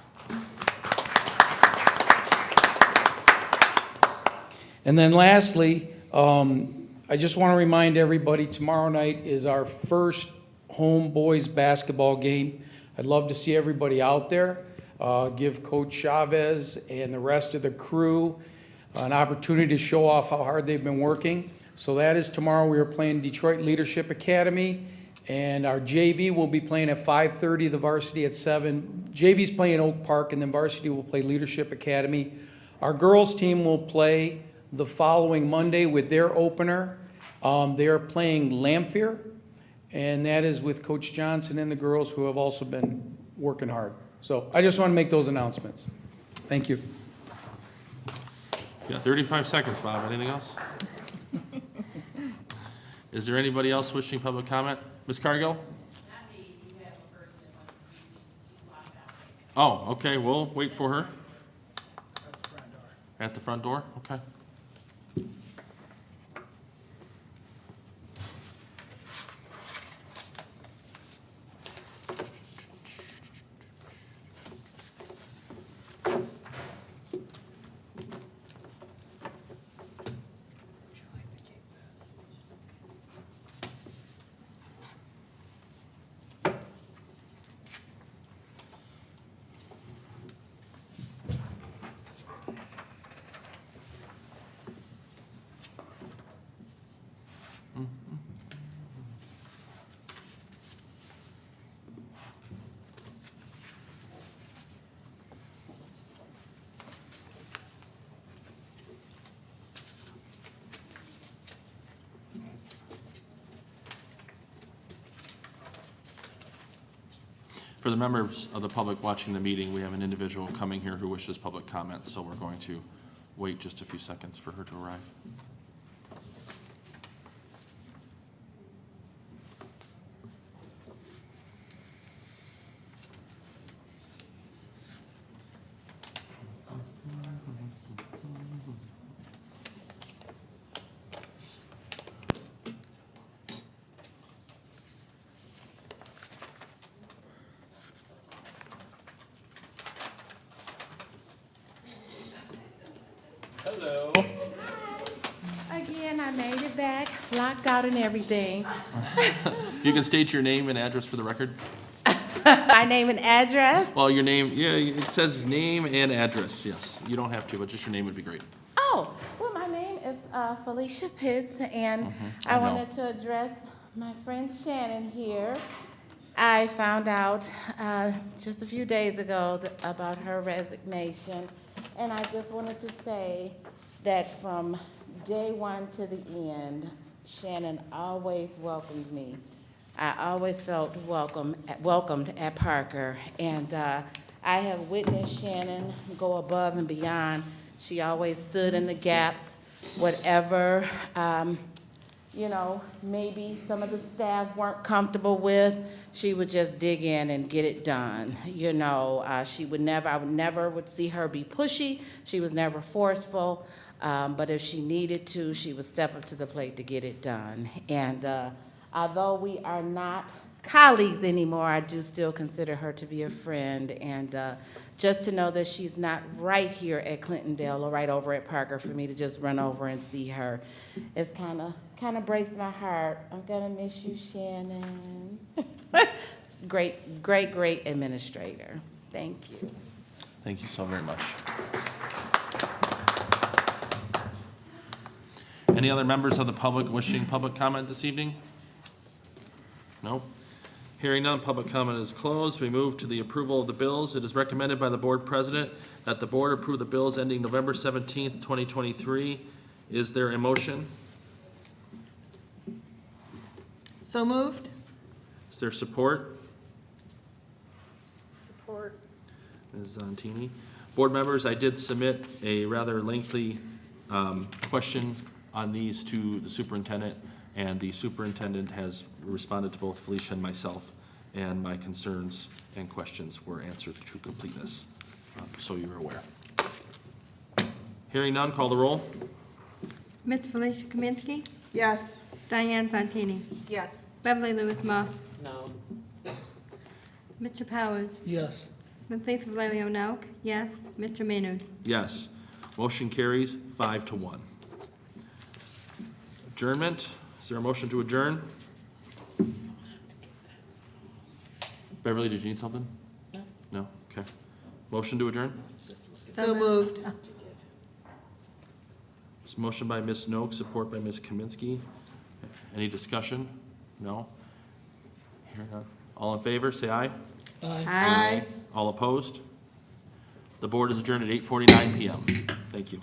[SPEAKER 13] And then lastly, I just want to remind everybody, tomorrow night is our first home boys basketball game. I'd love to see everybody out there. Give Coach Chavez and the rest of the crew an opportunity to show off how hard they've been working. So that is tomorrow. We are playing Detroit Leadership Academy, and our JV will be playing at 5:30, the varsity at 7. JV's playing Oak Park, and then varsity will play Leadership Academy. Our girls team will play the following Monday with their opener. They are playing Lamphere, and that is with Coach Johnson and the girls, who have also been working hard. So I just want to make those announcements. Thank you.
[SPEAKER 1] You got 35 seconds, Bob. Anything else? Is there anybody else wishing public comment? Ms. Cargill? Oh, okay, we'll wait for her. At the front door? Okay. For the members of the public watching the meeting, we have an individual coming here who wishes public comment, so we're going to wait just a few seconds for her to arrive.
[SPEAKER 11] I made it back, locked out and everything.
[SPEAKER 1] You can state your name and address for the record.
[SPEAKER 11] My name and address?
[SPEAKER 1] Well, your name, yeah, it says name and address, yes. You don't have to, but just your name would be great.
[SPEAKER 11] Oh, well, my name is Felicia Pitts, and
[SPEAKER 1] I
[SPEAKER 11] I
[SPEAKER 1] know.
[SPEAKER 11] wanted to address my friend Shannon here. I found out just a few days ago about her resignation, and I just wanted to say that from day one to the end, Shannon always welcomed me. I always felt welcomed at Parker, and I have witnessed Shannon go above and beyond. She always stood in the gaps, whatever, maybe some of the staff weren't comfortable with, she would just dig in and get it done. I would see her be pushy, she was never forceful, but if she needed to, she would step up to the plate to get it done. And although we are not colleagues anymore, I do still consider her to be a friend, and just to know that she's not right here at Clintondale or right over at Parker for me to just run over and see her, it's kind of breaks my heart. I'm gonna miss you, Shannon. Great administrator. Thank you.
[SPEAKER 1] Thank you so very much. Any other members of the public wishing public comment this evening? No? Hearing none, public comment is closed. We move to the approval of the bills. It is recommended by the board president that the board approve the bills ending November 17th, 2023. Is there a motion?
[SPEAKER 3] So moved?
[SPEAKER 1] Is there support?
[SPEAKER 3] Support.
[SPEAKER 1] Ms. Zontini. Board members, I did submit a rather lengthy question on these to the superintendent, and the superintendent has responded to both Felicia and myself, and my concerns and questions were answered to completeness, so you're aware. Hearing none, call the roll.
[SPEAKER 2] Ms. Felicia Kaminsky.
[SPEAKER 3] Yes.
[SPEAKER 2] Diane Santini.
[SPEAKER 3] Yes.
[SPEAKER 2] Beverly Lewis Moss.
[SPEAKER 8] No.
[SPEAKER 2] Mr. Powers.
[SPEAKER 14] Yes.
[SPEAKER 2] Ms. Lisa Valerio Nauk. Yes. Mr. Maynard.
[SPEAKER 1] Yes. Motion carries 5-1. Adjournment. Is there a motion to adjourn? Beverly, did you need something? No. No? Okay. Motion to adjourn?
[SPEAKER 3] So moved.
[SPEAKER 1] It's motion by Ms. Noak, support by Ms. Kaminsky. Any discussion? No? Hearing none. All in favor, say aye.
[SPEAKER 14] Aye.
[SPEAKER 3] Aye.
[SPEAKER 1] All opposed? The board is adjourned at 8:49 PM. Thank you.